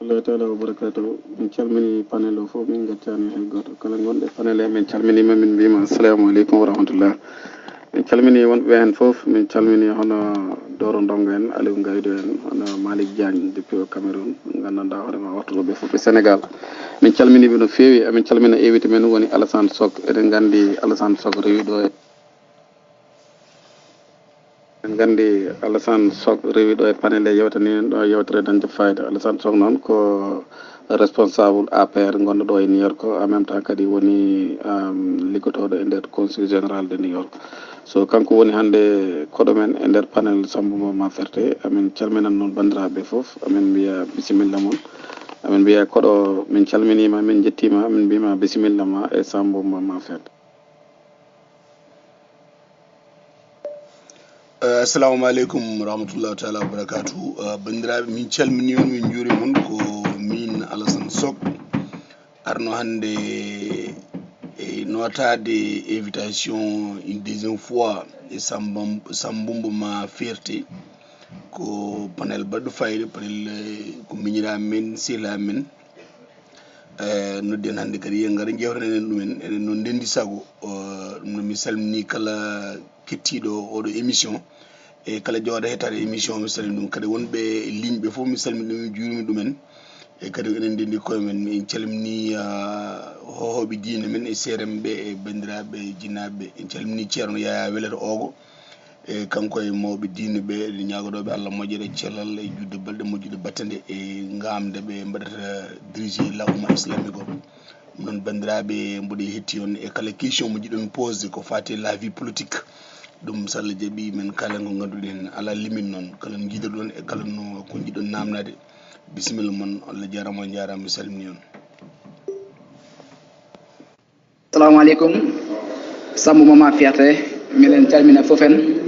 Allah taala wa barakatuh. Min calmini panel o fof min gaccani hay goto kala gonɗe panel e min calminima min mbima assalamu aleykum wa rahmatullah. Min calmini wonɓe hen fof, min calmini hono Doro Ndongo en, Aliou Gaydou en, hono Malick Diagne depuis au Cameroun, gandanɗa hoorema wattuɗoɓe fof ɓe Sénégal. Min calminiɓe no fewi, amin calmina invité men woni Alassane Sock. Eɗen gandi Alassane Sock rewiɗo Alassane Sock rewiɗo e panel e yewtani ɗo yewtere dañde fayida. Alassane Sock noon ko responsable APR gonɗo ɗo e New York, en même temps kadi woni liggotoɗo e nder conseil général de New York. So kanko woni hannde koɗo men e nder panel Sambou Mama Ferté. Amin calminan noon bandiraɓe fof, amin mbiya bisimilla moon, amin mbiya koɗo min calminima, min jettima, amin mbima bisimilla ma e Sambou Mama Ferté. Assalamu alaikum rahmatullahi ta'ala wa barakatuh. Bandiraɓe min calmini on min juuri mon ko min Alassane Sock arno hande e notade invitation une deuxième fois e Sambou Mama Ferté ko panel baɗɗo fayida, panel ko miñiraɓe men sehlaɓe men nodden hande kadi yen gara jewtanen ɗumen enen noon ndendi saago. Ɗum noon mi salmini kala kettiɗo oɗo émission e kala jooɗo hettade émission mi salmini ɗum, kadi wonɓe ligne ɓe fof mi salmini ɗum, mi juurimi ɗumen e kadi enen ndendi koye men. Min calmini hohoɓe diine men e seerem ɓe e bandiraɓe jinnaɓe. En calmini ceerno Yaya Welata Ogo e kanko e mawɓe diine ɓe e ñagoɗoɓe Allah moƴƴere cellal e judde balɗe moƴƴude battande e gamde ɓe mbaɗata dirigé lawma islamique o. Ɗum noon bandiraɓe mboɗo hetti on e kala question mo jiɗon posé ko fati la vie politique, ɗum so Allah jaaɓi men kalen ko ganduɗen ala limite noon kala no jiiɗirɗon e kala no ko jiɗon namnade. Bisimilla moon, Allah jarama, jarama, mi salmini on. Assalamu alaikum. Sambou Mama Ferté miɗen calmina fofen,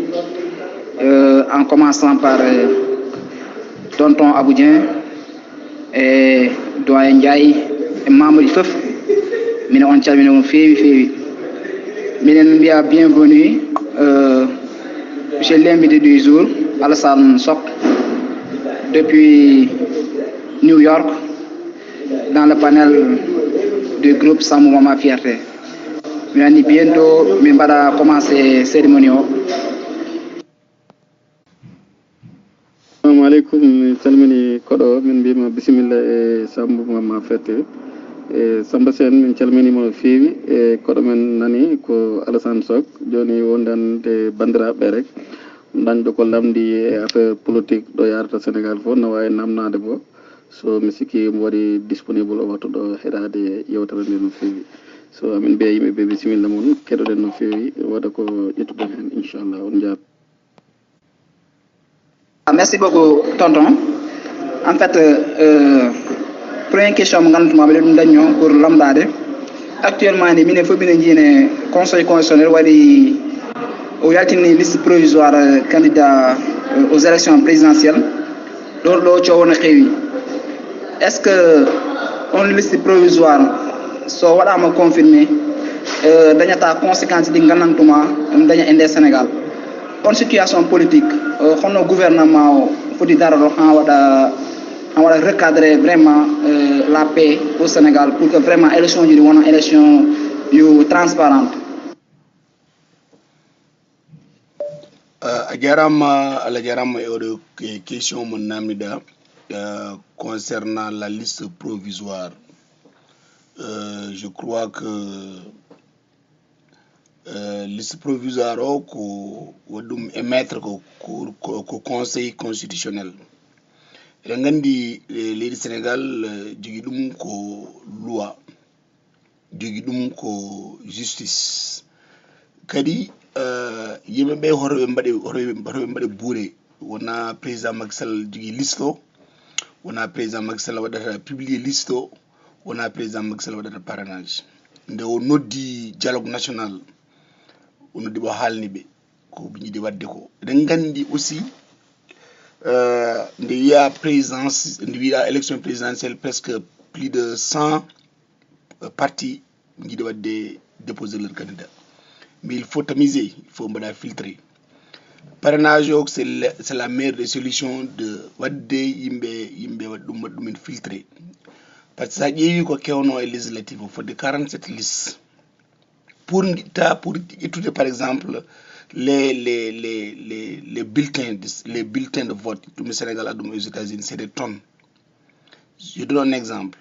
en commençant par tonton Abou Dieng e doyen Ndiaye e mamoudi fof minen on calmina on feewi feewi. Minen mbiya bienvenue monsieur l'invité du jour Alassane Sock depuis New York dans le panel du groupe Sambou Mama Ferté. Mi andi bientôt min mbaɗa commencé cérémonie o. Assalamu aleykum, min calmini koɗo, min mbima bisimilla e Sambou Mama Ferté. e Samba Sène min calminima no feewi e koɗo men nani ko Alassane Sock. Joni wondande bandiraɓe rek dañɗo ko lamdi e affaire politique ɗo yarata Sénégal fof no wawi namnade bo, so mi sikki mo waɗi disponible o wattu ɗo heɗade yewtere nde no feewi. So amin mbiya yimɓeɓe bisimilla moon, keɗoɗen no feewi, waɗa ko ƴettuɗen hen inchallah. On jaab. Merci beaucoup tonton. En fait première question mo gandantuma ɓeɗe ɗum dañño pour lamdade actuellement ni minen fof minen jiine conseil constitutionnel waɗi o yaltini liste provisoire candidat aux élections présidentielles. ɗon ɗo coow no heewi. est ce que on liste provisoire so waɗama confirmé dañata conséquence ɗi gandantuma ɗum daña e nder Sénégal. On situation politique hono gouvernement o foti darado ha waɗa recadrer vraiment la paix au Sénégal pour que vraiment élection ji ɗi wona élection yo transparente. A jarama, Allah jarama e oɗo question mo namdiɗa concernant la liste provisoire. Je crois que liste provisoire o ko waɗɗum émettre ko conseil constitutionnel. Eɗen gandi leydi Sénégal jogui ɗum ko loi, jogui ɗum ko justice, kadi yimɓeɓe hotoɓe mbaɗe buure. Wona président Macky Sall jogui liste o, wona président Macky Sall waɗata publier liste o, wona président Macky Sall waɗata parrainage. Nde o noddi dialogue national, o noddi ɓe haalni ɓe ko ɓe jiiɗi wadde ko. Eɗen gandi aussi nde wiya présidence, nde wiya élection présidentielle, presque plus de 100 partis ɓe jiiɗi wadde déposer leur candidat. Mais il faut tamiser, il faut mbaɗa filtrer. Parrainage o c'est la meilleure des solutions de wadde yimɓe waɗ ɗum ɗumen filtré par ce que sa ƴeewi ko kewno e législative o fodde 47 listes pour étudier par exemple les bulletins de vote ɗum Sénégal aɗum aux États-Unis c'est des tonnes. Je donne un exemple.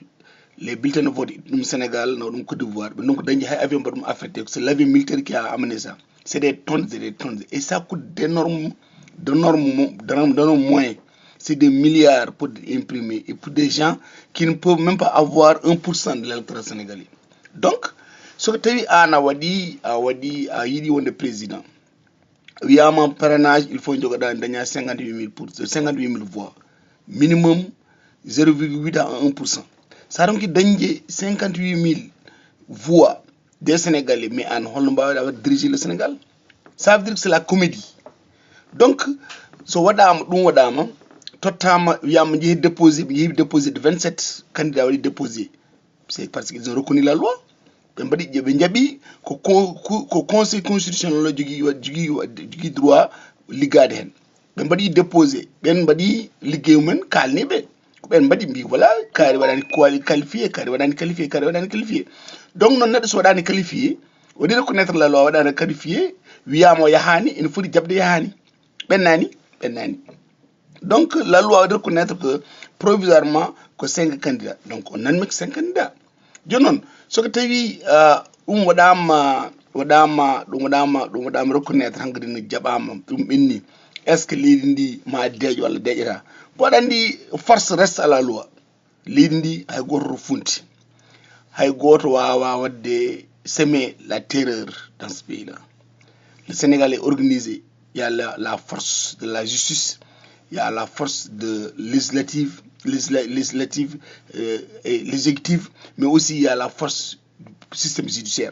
Les bulletins de vote au Sénégal, dans le Côte d'Ivoire, donc dañi hay avion baɗum affecté, c'est l'avion militaire qui a amené ça. C'est des tonnes et des tonnes. Et ça coûte d'énormes moyens. C'est des milliards pour imprimer et pour des gens qui ne peuvent même pas avoir 1% de l'électorat sénégalais. Donc, ce que tu as dit, a yiɗi wonde président. Wiyama parrainage, il faut jogoɗa daña 58 000 voix. Minimum 0,8 à 1%. Ça donc dañje 58 000 voix des Sénégalais, mais en Hollande va diriger le Sénégal. Ça veut dire que c'est la comédie. Donc, so wadama, totama, yam déposé de 27 candidats déposés. C'est parce qu'ils ont reconnu la loi. Ko conseil constitutionnel jogi droit ligade hen. Ɓe mbaɗi déposé, ɓen mbaɗi liggéey mumen kalni ɓe. Ben mbaɗi mbi voilà kaari waɗani qualifié kaari waɗani qualifié donc noon neɗɗo so waɗani qualifié waɗi reconnaître la loi waɗani qualifié wiyama o yahani ene foti jabde yahani ɓennani donc la loi waɗi reconnaître que provisoirement ko 5 candidats donc on nanmi ko 5 candidats joni noon soko tawi ɗum waɗama reconnaître hankkadi no jaɓama ɗum ɓenni est ce que leydi ndi ma deeƴo walla deeƴata bo aɗa andi force reste à la loi leydi ndi hay goto funti hay goto wawa wadde semer la terreur dans ce pays là. Le Sénégal est organisé, il y a la force de la justice, il y a la force de législative et l'exécutive, mais aussi il y a la force du système judiciaire,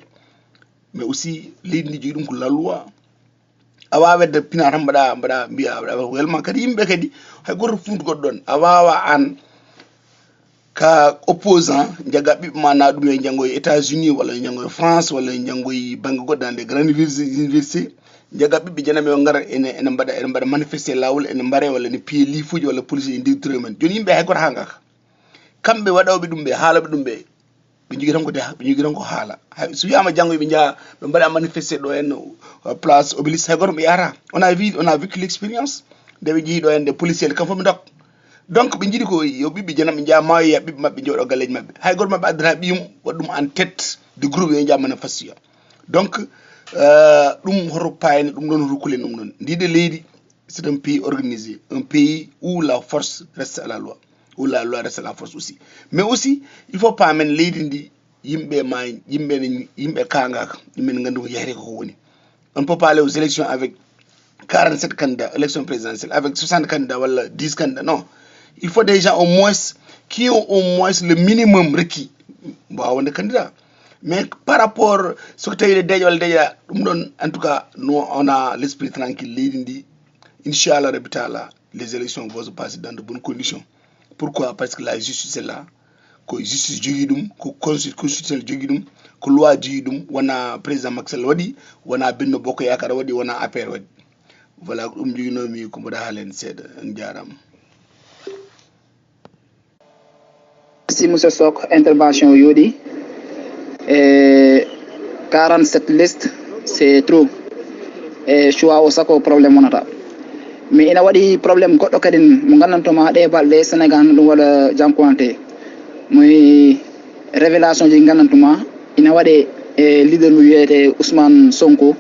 mais aussi leydi ndi jogi ɗum ko la loi. A wawa wedde pina tan mbaɗa mbiya welma kadi yimɓe kadi hay goto funti goɗɗo ɗon a wawa an ka opposant jaga ɓiɓɓe ma na ɗum e janggoye États-Unis walla janggoye France walla janggoye banggue goɗɗo ande grande université jaga ɓiɓɓe janame o gara ene mbaɗa manifesté lawol ene mbare walla ne piye lifuji walla police e directeur men joni yimɓe hay goto ha gaka kamɓe waɗawɓe ɗum ɓe haalaɓe ɗum ɓe jogui tan ko haala so wiyama janggo ɓe jaa ɓe mbaɗa manifesté ɗo en place Obélisque hay goto ɓe yahata on a vécu l'expérience nde ɓe jeehi ɗo en nde policier kam fof ɓe dok donc ɓe jiiɗi ko yo ɓiɓɓe janam ɓe jaa mayoya ɓiɓɓe mabɓe jooɗo galleji mabɓe hay goto mabɓe addata ɓiyum waɗa ɗum en tête de groupe yo jaa manifestation donc ɗum hoto payani ɗum ɗon hoto kulen ɗum ɗon ndiɗe leydi c'est un pays organisé, un pays où la force reste à la loi, où la loi reste à la force aussi. Mais aussi, il faut pas amener l'idée yimɓe kangaka yimɓe gandu ko yahri ko woni. On ne peut pas aller aux élections avec 47 candidats, élections présidentielles, avec 60 candidats wala 10 candidats, non. Il faut des gens au moins qui ont au moins le minimum requis pour avoir des candidats. Mais par rapport à ce que tu as dit, en tout cas, nous, on a l'esprit tranquille. Inch'Allah, les élections vont se passer dans de bonnes conditions. Pourquoi? Parce que la justice est là. Que la justice jugidum, que la constitution jugidum, que la loi jugidum, on a président Maxel Wadi, on a Benno Bokk Yakaar Wadi, on a APR Wadi. Voilà, juginomi ko mboɗa halen seeɗa en jarama. Merci monsieur Sok, intervention yodi. 47 listes, c'est trop. Et choix au sako problème monata. Mais ina waɗi probléme goɗɗo kadi mo gandantoma ɗe balɗe Sénégal ɗum waɗa jankuwante muy révélation ji gandantuma ina waɗe e leader mo wiyete Ousmane Sonko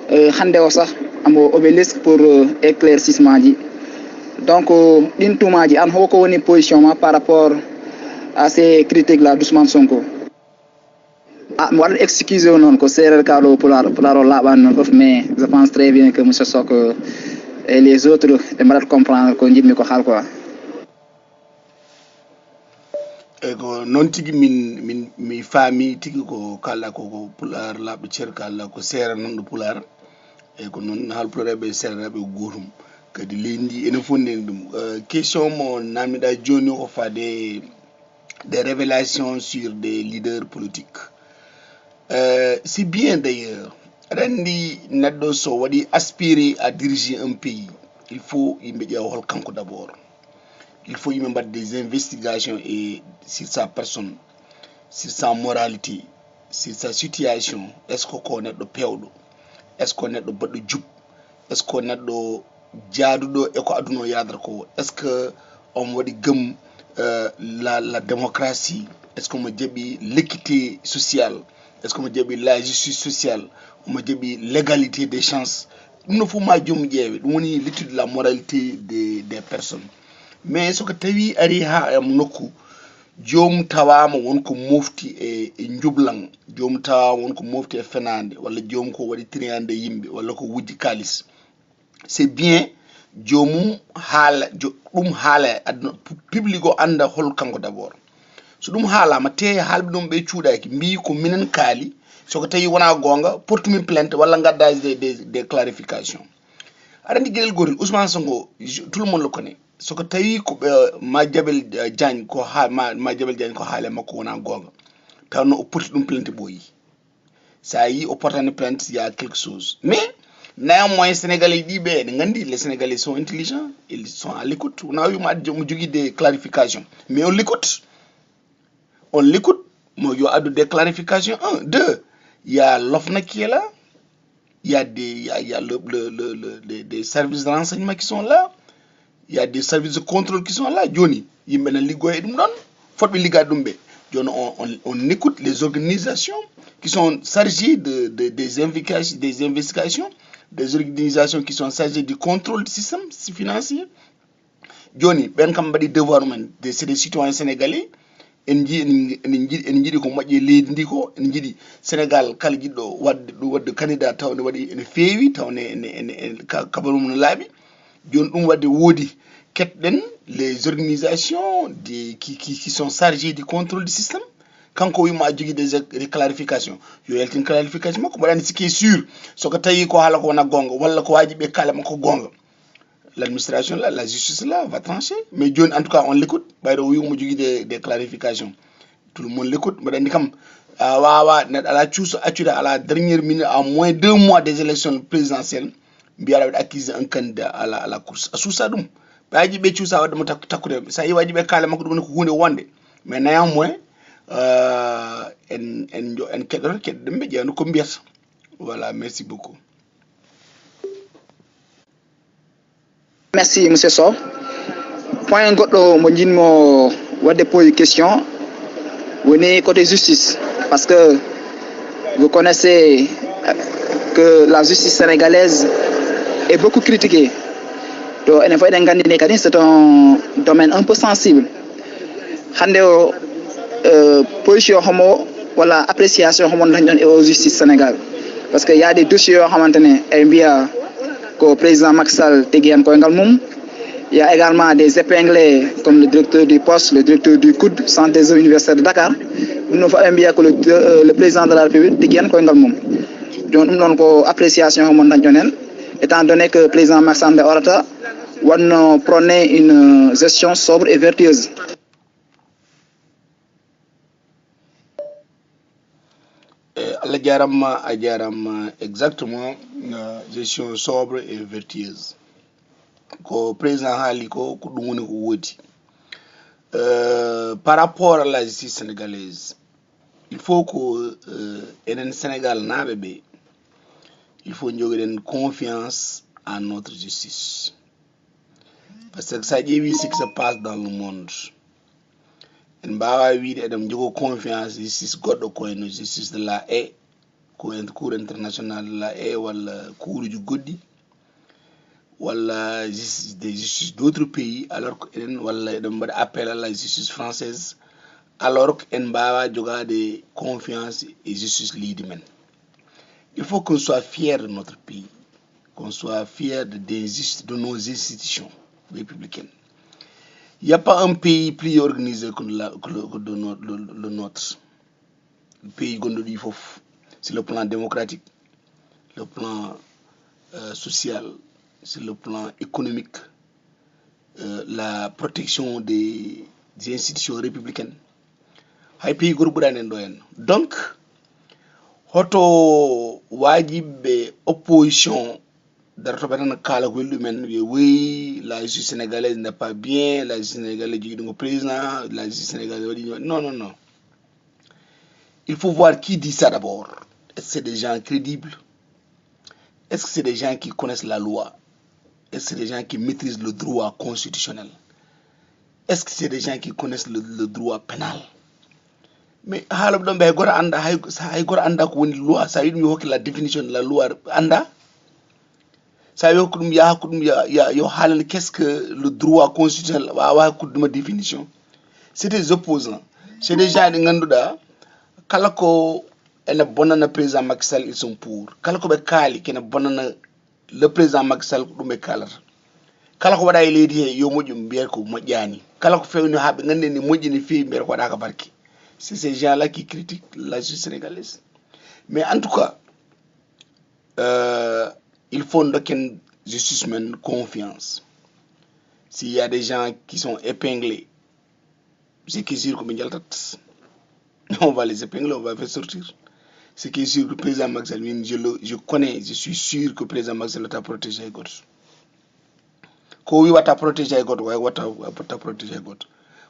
hande o sah amo Obélisque pour éclaircissement ji donc ɗin tumaji an hoko woni position ma par rapport à ces critiques là d'Ousmane Sonko. Mo waɗat excuse o noon ko séréer ka ɗo pular o laaɓani noon foof mais je pense très bien que monsieur Sok et les autres ɓe mbaɗat comprendre ko jiɗmi ko haal quoi. E ko noon tigi mi faami tigi ko kalɗa ko pular laaɓɗo ceer kalɗa ko seera noon ɗo pular e ko noon haalpulareɓe seeraɓe gotum kadi leydi ndi enen fof ndeni ɗum question mo namdiɗa joni ko fade des révélations sur des leaders politiques. C'est bien d'ailleurs. Rendi neɗɗo so waɗi aspirer à diriger un pays il faut yimɓe ƴeewa hol kanko d'abord il faut y mettre des investigations et sur sa personne, sur sa moralité, sur sa situation. Est-ce qu'on est de peudo? Est-ce qu'on est de bad de jup? Est-ce qu'on est de jaadudo e ko aduno yadra ko? Est-ce que on wadi gum la démocratie? Est-ce qu'on me dit l'équité sociale? Est-ce qu'on me dit la justice sociale? On me dit l'égalité des chances? Il ne faut pas l'étude de la moralité des personnes. Mais ce que tu as vu, Ariha Mnoku, Jom Tawama wonko mofti e njublang, Jom Tawa wonko mofti e fenande, wala Jom ko wadi triande yimbe, wala ko wudi kalis. C'est bien Jomum hala, hala, publico anda hol kanko d'abord. So dum hala ma te halbe dum be ciudaki mbi ko minen kali so ko tayi wona gonga porte min plainte wala ngadda des clarifications. Arandi gelel goril Ousmane Sonko tout le monde le connaît. So ko tawi ko ma jabel Diagne ko ma jabel Diagne ko haale makko wona gonga tawno o porti dum plainte boyi. Ça yi o portane plainte il y a quelque chose. Mais néanmoins Sénégalais dit ben ngandi les Sénégalais sont intelligents, ils sont à l'écoute. On a eu ma jogi des clarifications mais on l'écoute. On l'écoute, moi il y a des clarifications. 1, 2, il y a l'OFNA qui est là, il y a des services de renseignement qui sont là, il y a des services de contrôle qui sont là. Johnny, il mène ligo et dum faut bi liga dumbe. On écoute les organisations qui sont chargées des investigations, des organisations qui sont chargées du contrôle du système financier. Johnny, ben kam badi devoir men c'est des citoyens sénégalais. En jiɗi ko moƴƴe leydi ndi ko en jiɗi Sénégal kala jiɗɗo wadde candidat tawne waɗi ene feewi tawne ene kabarum no laaɓi joni ɗum wadde woodi ketɗen les organisations qui sont chargées du contrôle du système kanko wima jogui des clarifications yo yaltin clarification makko mbaɗani ce qui est sûr soko tawi ko haala ko wona gonga walla ko waji ɓe kalama ko gonga l'administration là, la justice là va trancher. Mais John, en tout cas, on l'écoute. By the way, on des clarifications. Tout le monde l'écoute. Mais à la dernière minute, à moins 2 mois des élections présidentielles, il a acquis un candidat à la course. Sous ça, donc, mais néanmoins, voilà, merci beaucoup. Merci, M. So. Point goɗɗo mo jinmo wadde poser question woni côté justice parce que vous connaissez que la justice sénégalaise est beaucoup critiquée. Donc c'est un domaine un peu sensible. Hande o position homo wala appréciation homo dañon e au justice Sénégal parce que y a des dossiers yo xamantene e mbiya ko président Macky Sall tegiyan koy ngal mum. Il y a également des épinglés comme le directeur du poste, le directeur du COUD, Centre des universitaires de Dakar. Nous avons bien que le président de la République tegiyan koy ngal mum. Donc nous avons appréciation homo dañon étant donné que le président Macky Sall orata wonno prôner une gestion sobre et vertueuse. Allah jaram exactement gestion sobre et vertueuse ko président haali ko ɗum woni ko woodi par rapport à la justice sénégalaise il faut que enen Sénégal naaɓe ɓe il faut joguiɗen confiance en notre justice parce que ça ƴeewi ce qui se passe dans le monde en mbawa wiide eɗen jogo confiance justice goɗɗo ko eno justice de la haie ko en cour international de la haie walla couruji goɗɗi walla des justices d'autres pays alors que enen walla eɗen mbaɗa appel à la justice française alors que en mbawa jogade confiance et justice leydi men. Il faut qu'on soit fier de notre pays, qu'on soit fier de nos institutions républicaines. Il n'y a pas un pays plus organisé que le nôtre. Le pays Gondoli Fof, sur le plan démocratique, le plan social, sur le plan économique, la protection des institutions républicaines. Hay pays donc, hoto wajibe opposition darto batan kala ko men oui la justice sénégalaise n'est pas bien, la justice sénégalaise du président, la justice sénégalaise non non non. Il faut voir qui dit ça d'abord. Est-ce que c'est des gens crédibles? Est-ce que c'est des gens qui connaissent la loi? Est-ce que c'est des gens qui maîtrisent le droit constitutionnel? Est-ce que c'est des gens qui connaissent le droit pénal? Mais loi, ça veut dire la définition de la loi anda. Ça veut dire qu'est-ce que le droit constitutionnel a une définition. C'est des opposants. C'est des gens qui ont Kalako est bonne président Macky Sall, ils sont pour. Kalako be kali qui est bonne le président Macky Sall du me kalar. Kalako wada ile di yo moju mbier ko mojani. Kalako fe ñu habe ngande ni moji ni fi mbier ko da ka barki. C'est ces gens-là qui critiquent la justice sénégalaise. Mais en tout cas, il faut qu'une justice mène confiance. S'il y a des gens qui sont épinglés, c'est qui sûr que on va les épingler, on va faire sortir. Ce qui est sûr que le président Macky Sall, je connais, je suis sûr que le président Macky Sall t'a protégé les gosses. Quand il va protéger les gosses, il va protéger les gosses.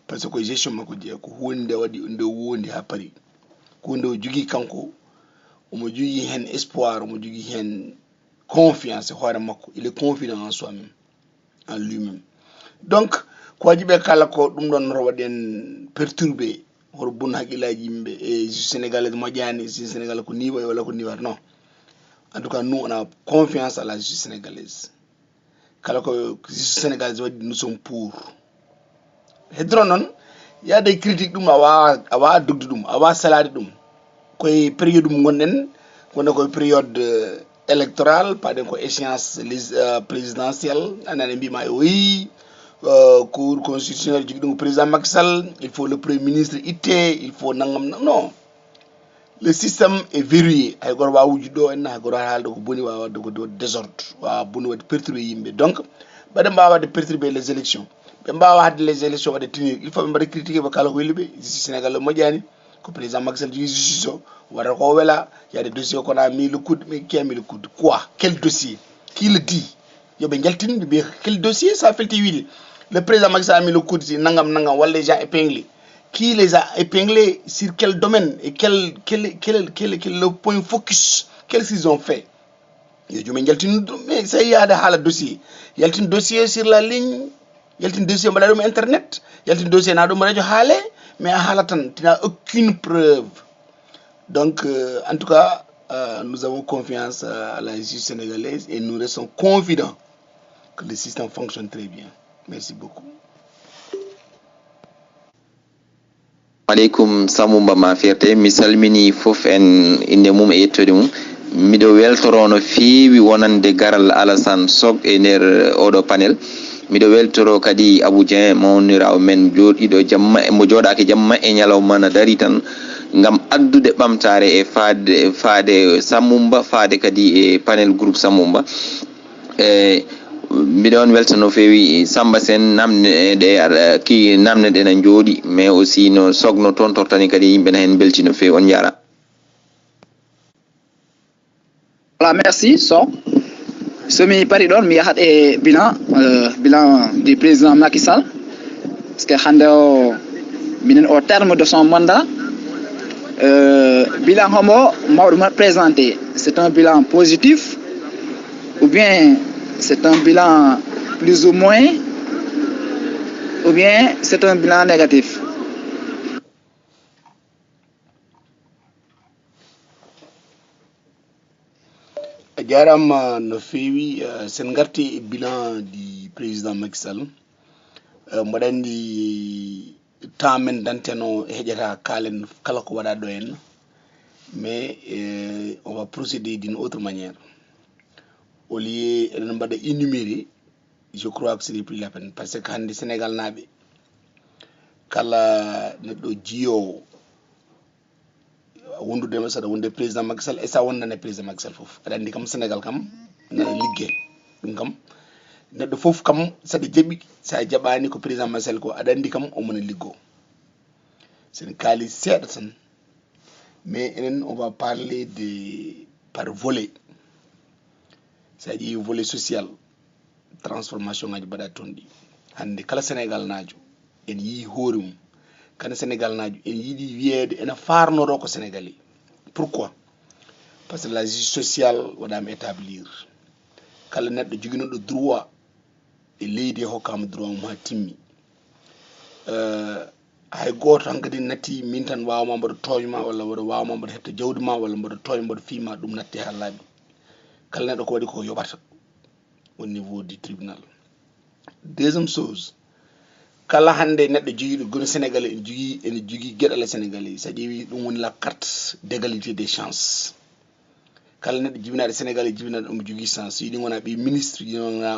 Parce que j'ai choisi de dire que Wende wadi unde wonde ha Paris. Wende jugi kanko, omo jugi hen espoir, omo jugi hen confiance hoore makko. Il est confident en soi-même, en lui-même. Donc, ko wajibe kala ko dum don rowaden perturbé. Hor bun hakilaji yimbe et sénégalais modiani si sénégalais ko niwa wala ko niwar non. En tout cas, nous on a confiance à la justice sénégalaise. Kala ko justice sénégalaise wadi nous sommes pour. Hedronon il y a des critiques dum awa dugdi dum awa salade dum koy période dum gonnen kono période électorale pas de ko échéance présidentielle anane bima oui cour constitutionnel du président Macky Sall il faut le premier ministre il faut nangam non le système est verrouillé ay gor wa wujudo en gor haldo ko boni wa waddo ko désordre wa boni wad perturber yimbe donc badam ba wad perturber les élections be mbawa hadde les élections wad tenir il faut be critiquer ba kala ko yilbe ici Sénégal mo diani ko président Macky Sall justice wara ko wela il y a des dossiers qu'on a mis le coude mais qui a mis le coude quoi quel dossier qui le dit yo be ngaltin be quel dossier ça fait huile le président Macky Sall a mis le coude si nangam wala les gens épinglés qui les a épinglés sur quel domaine et quel le point focus qu'est-ce qu'ils ont fait yo me ngaltin mais ça y a de hala dossier yaltin dossier sur la ligne yaltin dossier mala dum internet yaltin dossier na dum radio halé mais halatan tu n'as aucune preuve donc en tout cas nous avons confiance à la justice sénégalaise et nous restons confidents que le système fonctionne très bien merci beaucoup. Alaikum Samumba ma fierté mi salmini fof en inde mum e yettode mum mido weltoro no feewi wonande garal Alassane Sog e nder odo panel mido weltoro kadi Abou Dieng mawnirawo men jodido jamma e mo jodake jamma e nyalawma na dari tan ngam addude bamtare e faade Samumba faade kadi e panel groupe Samumba miɗon welta no feewi Samba Sen namne ɗe ki namne ɗe na jooɗi mais aussi no sogno toon tortani kadi yimɓe na hen belti no feewi on jara. Voilà, merci. So mi pari ɗon mi yahat e bilan du président Macky Sall parce que hande o minen au terme de son mandat bilan homo mawɗo présenté c'est un bilan positif ou bien c'est un bilan plus ou moins, ou bien c'est un bilan négatif. Jarama no feewi sen garti bilan du président Macky Sall mbaɗa andi temps men danteno heƴata kalen kala ko waɗa ɗo en mais on va procéder d'une autre manière. Au lieu de énumérer, je crois que ce n'est plus la peine. Parce que quand le Sénégal n'a pas, kala neɗɗo jiyo wondude ma saɗa wonde président Macky Sall et ça wondane président Macky Sall fof aɗa andi kam Sénégal kam nana ligge ɗum kam neɗɗo fof kam saɗa jaɓi sa jaɓani ko président Macky Sall ko aɗa andi kam omona liggo sen kaali seeɗa tan mais enen on va parler de par volet. c'est-à-dire volet social transformation ngaji baɗa toon ɗi hande kala sénégal najo en yii hoore mum kana sénégal najo en yiiɗi wiyeede ene farnoro ko sénégalais pourquoi par ce que la justice sociale waɗama établir kala neɗɗo joginoɗo droit e leydi e hokkama droit mum ha timmi hay goto hankadi natti min tan wawma mbaɗa toñma walla mbaɗa wawma mbaɗa hebta jawdi ma walla mbaɗa toña mbaɗa fiima ɗum natti ha laaɓi kala neɗɗo ko waɗi ko yoɓata au niveau du tribunal. Deuxième chose, kala hande neɗɗo jogiiɗo gono sénégalais ene jogui gueɗal sénégalais sa ƴeewi ɗum woni la carte d'égalité des chances kala neɗɗo jibinaɗo sénégalais jibinaɗo omo jogui chance so yiɗi gona ɓi ministre yiɗi gona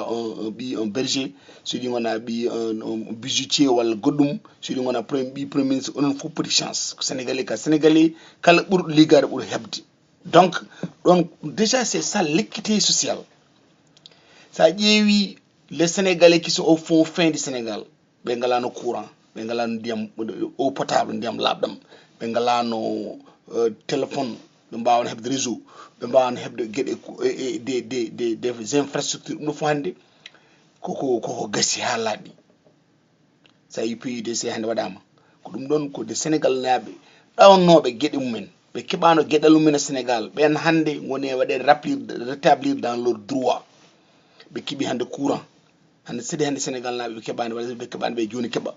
ɓi un berger so yiɗi gona ɓi un bijoutier walla goɗɗum so yiɗi gona ɓi premier ministre onon fof poti chance ko sénégalais ka sénégalais kala ɓurɗo liggade ɓuuri hebde donc ɗon déjà c'est ça l'équité sociale. Sa ƴeewi les sénégalais qui sont au fond fin du sénégal ɓe galano courant ɓe galano ndiyam eau potable ndiyam labɗam ɓe galano téléphone ɓe mbawano hebde réseau ɓe mbawano hebde gueɗe des infrastructures ɗum ɗo fof hande koko gasi ha laaɓi sa yi PUDC hande waɗama ko ɗum ɗon ko de sénégal naaɓe ɗawannoɓe gueɗe mumen ɓe keɓano gueɗal mumen e sénégal ɓen hande woni waɗe rétablir dans leur droit ɓe keeɓi hande courant hande sedi hande sénégal naɓe ɓe keɓani ɓe keɓani ɓe joni keeɓa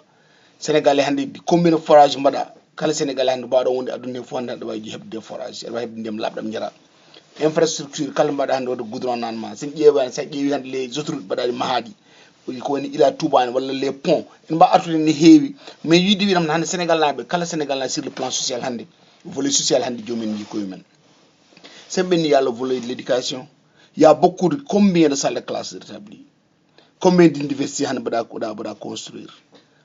sénégal hande combien forage mbaɗa kala sénégal hande mbawɗo wonde aduna fof hande aɗa wawi hebde forage aɗa wawi hebde ndiyam labɗam jara infrastructure kala mbaɗa hande wadde goudron nanma sen ƴeewani sa ƴeewi hande les autoroute mbaɗaɗi mahaɗi ko woni ila toubani walla les ponts en mbawa artude ne heewi mais yiide wiɗam hande sénégal naɓe kala sénégal na sur le plan social hande volet social hande jomumen jii koyemumen sen ɓenni yo Allah volet de l'éducation il y a beaucoup de combien de salles de classe rétablies combien d'universités hande mbaɗa construire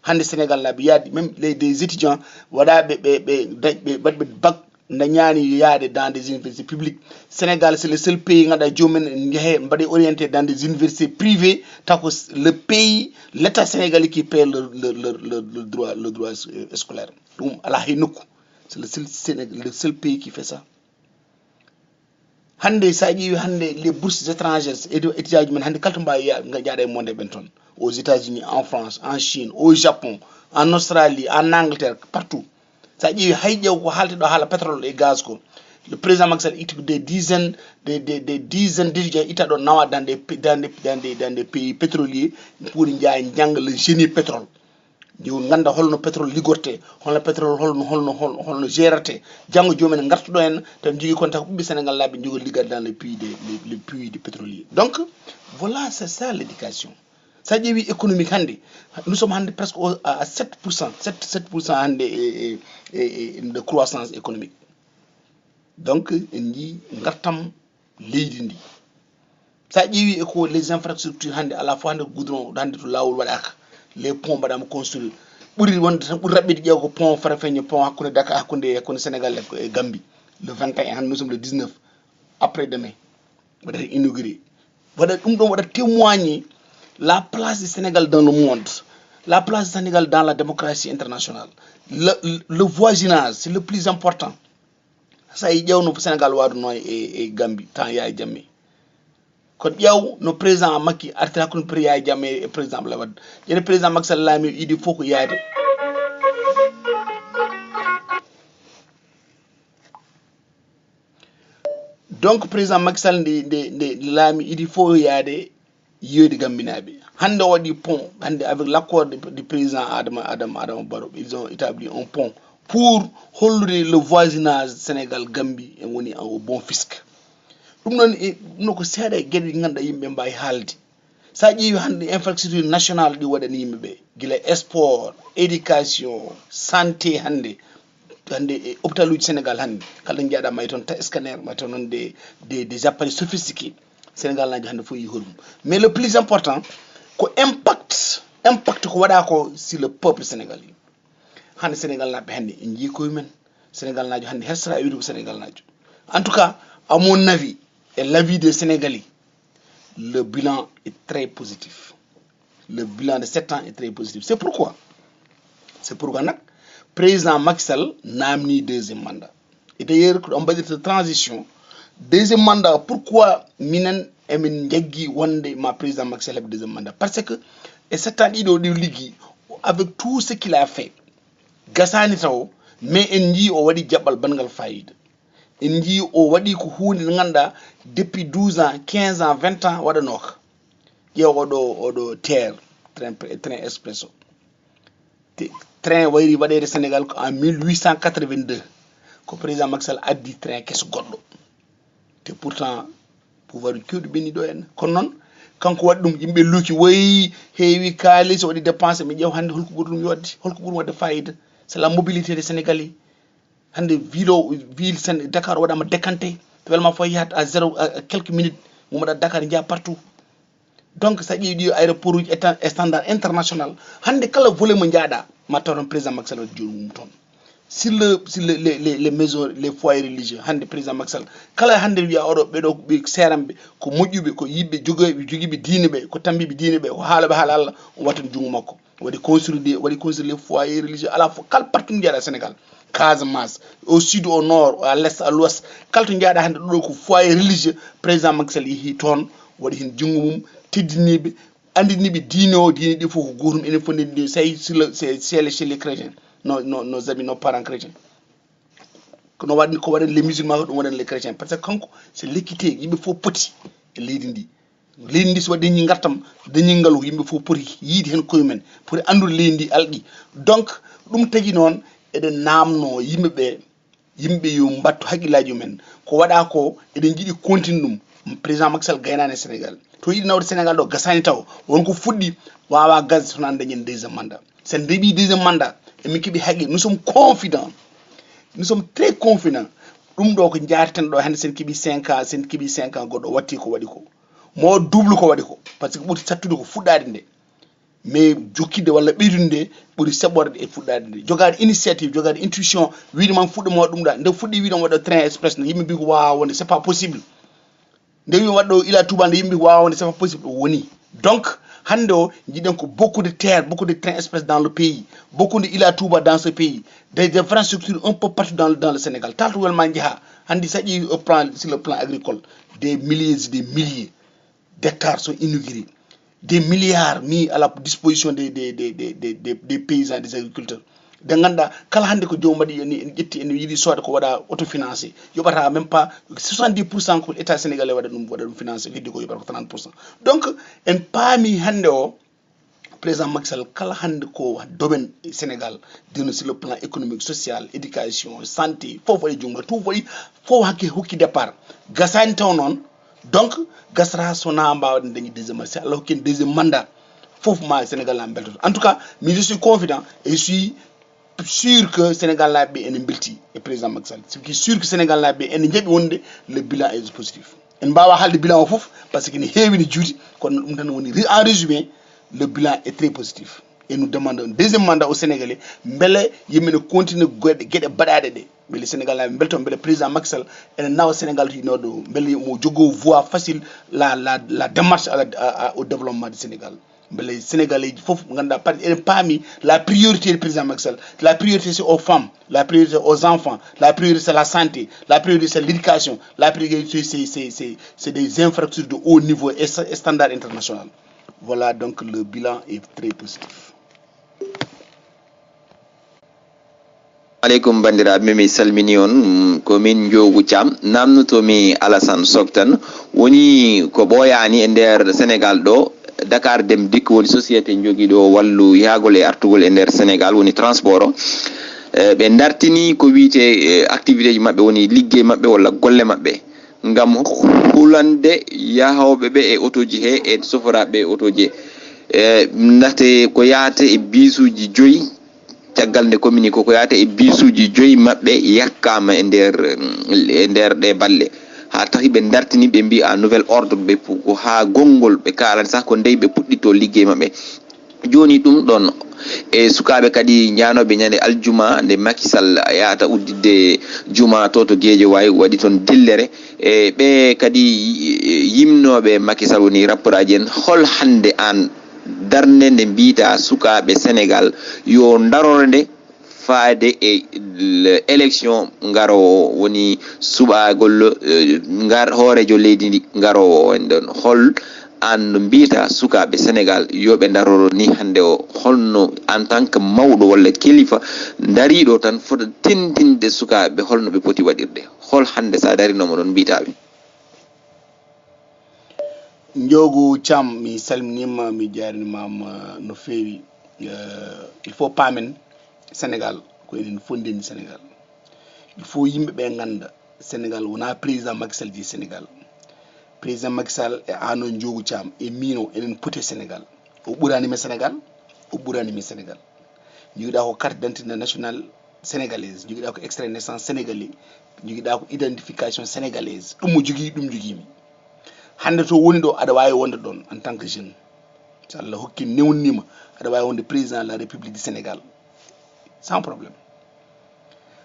hande sénégal naɓe yaadi même des étudiants waɗa ɓe bac dañani yaade dans des universités publiques sénégal c'est le seul pays ganduɗa jomumen jeehe mbaɗe orienté dans des universités privées tako le pays l'état sénégalais qui paie le droit scolaire ɗum ala hay nokku c'est le seul pays qui fait ça. Hande sa ƴeewi hande les bourses étrangères étudiants men hande kala to mbawi jaaɗa e monde ɓen toon aux États-Unis en France en Chine au Japon en Australie en Angleterre partout sa ƴeewi hay ƴeew ko haalte ɗo haala pétrole et gaz ko le président Macky Sall itti des dizaines d'étudiants itta ɗo nawa dans des pays pétroliers pour jaa jangga le génie pétrole yo ganda holno pétrole ligorte holno pétrole holno gérate janggo jomumen gartuɗo en tan jogui contact ɓiɓɓe sénégal laaɓe jogo liggade dans les puits du pétrolier donc voilà c'est ça l'éducation sa ƴeewi économique hande nous sommes hande presque à 7% hande de croissance économique donc en jii gartam leydi ndi sa ƴeewi eko les infrastructures hande ala fo hande goudron hande to lawol waɗaka les ponts mbaɗama construire ɓuuri wonde tan ɓuuri raɓɓide ƴeew ko pont Farafeñe pont hakkude Dakar hakkude Sénégal e Gambie le 21 hande nous sommes le 19 après demain waɗata inauguré waɗa ɗum ɗon waɗa témoigner la place du Sénégal dans le monde la place du Sénégal dans la démocratie internationale le voisinage c'est le plus important sa yi ƴewno Sénégal waduno e Gambie temps Yaya Jammeh ko ƴeew no président Macky artira hakkude président Yaya Jammeh e président Abdoulaye Wade ƴenne président Macky Sall laami yiɗi fof ko yaade donc président Macky Sall nde laami yiɗi fof yaade yiyoyde Gambinaɓe hande o waɗi pont hande avec l'accord du président Adama Barrow ils ont établi un pont pour hollude le voisinage Sénégal Gambie en woni au bon fisc ɗum noon ɗum ko seeɗa e gueɗe ɗi ganduɗa yimɓe mbawi haalde sa ƴeewi hande infrastructure nationale ɗi waɗani yimɓeɓe guila sport éducation santé hande e hôpital uji Sénégal hande kala jeeyaɗa may toon scanner may toon noon des appareils sophistiqués Sénégal naji hande fof yi hoɗum mais le plus important ko impact ko waɗa ko sur le peuple sénégalais hande Sénégal naɓe hande en jii koyemumen Sénégal najo hande hersata wiide ko Sénégal najo en tout cas à mon avis et l'avis des Sénégalais le bilan est très positif le bilan de 7 ans est très positif c'est pourquoi nag président Macky Sall namni deuxième mandat et d'ailleurs ko ɗon mbaɗirta transition deuxième mandat pourquoi minen emin jaggi wonde ma président Macky Sall heɓe deuxième mandat par ce que e 7 ans ɗiɗo ɗi liggi avec tout ce qu'il a fait gasani taw mais en jii o waɗi jaɓɓal bangal fayida en jii o waɗi ko hunde nde ganduɗa depuis 12 ans 15 ans 20 ans waɗanoka ƴeew oɗo terre train expresso train wayri waɗede Sénégal ko en 1882 ko président Macky Sall addi train kesso goɗɗo te pourtant pouvoir kewɗi ɓenni ɗo en kono noon kanko waɗi ɗum yimɓe luuki woyi heewi kaalis waɗi dépensé mi ƴeew hannde holko ɓuri ɗum yodde holko ɓuri wadde fayida c'est la mobilité des Sénégalais hannde ville Dakar waɗama décanté welma fo yahat à zéro à quelques minutes mo waɗa Dakar jaa partout donc sa ƴeewi ɗi aéroport uji standard international hannde kala volet mo jaaɗa ma taw ton président Macky Sall waɗi joni mum toon sur les maisons les foyers religieux hande président Macky Sall kala hande wiya oɗo ɓeɗo ɓe seramɓe ko moƴƴuɓe ko yimɓe jogiɓe diine ɓe ko tambiɓe diine ɓe ko haalaɓe haala Allah o watta jungo makko waɗi construire les foyers religieux ala fof kala partout mo jaaɗa Sénégal Casamance au sud au nord à l'est à l'ouest kala to jaaɗa hande ɗo ko foyer religieux président Macky Sall yeehi toon waɗi hen jungo mum teddiniɓe andiniɓe diine o diine ɗi fof ko gotum enen fof ndendi say chez les chrétiens nos amis nos parents chrétiens kono waɗi ko waɗen les musulmans ɗum waɗen les chrétiens par ce que kanko c'est l'équité yimɓe fof poti e leydi ndi so waɗi dañi gartam dañi ngaalu yimɓe fof poti yiide hen koye men poti andude leydi ndi alɗi donc ɗum tagui noon eɗen namno yimɓeɓe yo mbattu haqqillaji mumen ko waɗa ko eɗen jiiɗi continue ɗum président Macky Sall gaynani Sénégal to yiɗi nawde Sénégal ɗo gasani taw wonko fuɗɗi wawa gas sonan dañen deuxième mandat sen deeɓi deuxième mandat emin keeɓi haqqi nous sommes confidents nous sommes très confidents ɗum ɗo ko jaareten ɗo hande sen keeɓi 5 ans goɗɗo watti ko waɗi ko mo double ko waɗi ko par ce que ɓuuri sattude ko fuɗɗade nde mais jokkidde walla ɓeydude nde ɓuuri seɓorde e fuɗɗade nde jogade initiative jogade intuition wiide man fuɗɗoma waɗa ɗum ɗa nde fuɗɗi wiide waɗa train express nde yimɓe mbi ko wawa wonde c'est pas possible nde wi waɗɗo ila touba nde yimɓe mbi ko wawa wonde c'est pas possible o woni donc hande o jiiɗen ko beaucoup de terre beaucoup de train express dans le pays beaucoup de ila touba dans ce pays des infrastructures un peu partout dans le Sénégal talto welma jaaha hande sa ƴeewi sur le plan agricole des milliers d'hectares sont inaugurés des milliards mis à la disposition des paysans des agriculteurs de ganduɗa kala hande ko jomum waɗi en ƴetti en yiiɗi sooda ko waɗa autofinancé yoɓata même pas 70% ko état sénégalais waɗa ɗum financé heddi ko yoɓata ko 30%. donc en paami hande o président Macky Sall kala hande ko domaine Sénégal dino sur le plan économique social éducation santé fof waɗi jungo tout waɗi fof hakke hokki départ gasani taw noon donc gasata sona mbawɗen dañi deuxième mandat si Allah hokki en deuxième mandat fof ma Sénégal la beltoto en tout cas mais je suis confident et je suis sûr que Sénégal la ɓe ene belti e président Macky Sall je suis sûr que Sénégal la ɓe ene jaaɓi wonde le bilan est positif en mbawa haalde bilan o foof par ce que ne heewi ne juuti kono ɗum tan woni en résumé le bilan est très positif et nous demandons un deuxième mandat au Sénégalais beele yimɓe ne continue gueɗe baɗaɗe ɗe beele Sénégal la belto beele président Macky Sall ene nawa Sénégal to inoɗo beele mo jogo voie facile la démarche au développement du Sénégal beele Sénégalais fof ganduɗa par eɗen paami la priorité du président Macky Sall la priorité c'est aux femmes la priorité aux enfants la priorité c'est la santé la priorité c'est l'éducation la priorité c'est des infrastructures de haut niveau et standard international. Voilà donc le bilan est très positif. aleykum bandiraɓe mi salmini on komin Joogu Thiam namnotomi Alassane Sock tan woni ko ɓooyani e nder Sénégal ɗo Dakar Dem Dikk woni société joguiɗo wallu yahgol e artugol e nder Sénégal woni transport o ɓe dartini ko wiite activité ji mabɓe woni liggey mabɓe walla golle mabɓe ngam hulande yahoɓe ɓe e autoji he e soforaɓe autoji ndaxte ko yahata e bisuji 5 caggal nde commune ko yahata e bisuji 5 mabɓe yakkama e nder ɗe balle ha tahi ɓe dartini ɓe mbi a nouvel ordre ɓe ko ha gongol ɓe kalani sah ko ndey ɓe puɗɗito liggey mabɓe joni ɗum ɗon e sukaɓe kadi janoɓe ñande aljuma nde Macky Sall yahata uddidde juma to Guédiawaye waɗi toon dillere e ɓe kadi yimnoɓe Macky Sall woni rapperaji en hol hande an darde nde mbita sukaɓe Sénégal yo darore nde faade e élection ngarowo woni suɓagol ngar hoorejo leydi ndi ngarowo en ɗon hol an mbiyata sukaɓe Sénégal yoɓe daroro ni hande o holno en tant que mawɗo walla kilifa dariɗo tan fota tintinde sukaɓe holno ɓe poti waɗirde hol hande sa darinomo ɗon mbiyataɓe. Njogu Thiam mi salminima mi jarinimama no fewi. Il faut paamen Sénégal ko enen fondini Sénégal il faut yimɓe ɓe ganda Sénégal wona président Macky Sall ji Sénégal président Macky Sall e an o Njogu Thiam e mino enen poti Sénégal o ɓuranimi Sénégal o ɓuranimi Sénégal joguiɗa ko carte d'identité nationale sénégalaise joguiɗa ko extrait de naissance sénégalais joguiɗa ko identification sénégalaise ɗum mo jogui ɗum joguimi hande to woni ɗo aɗa wawi wonde ɗon en tant que jeune so Allah hokki newnima aɗa wawi wonde président de la république du Sénégal sans problème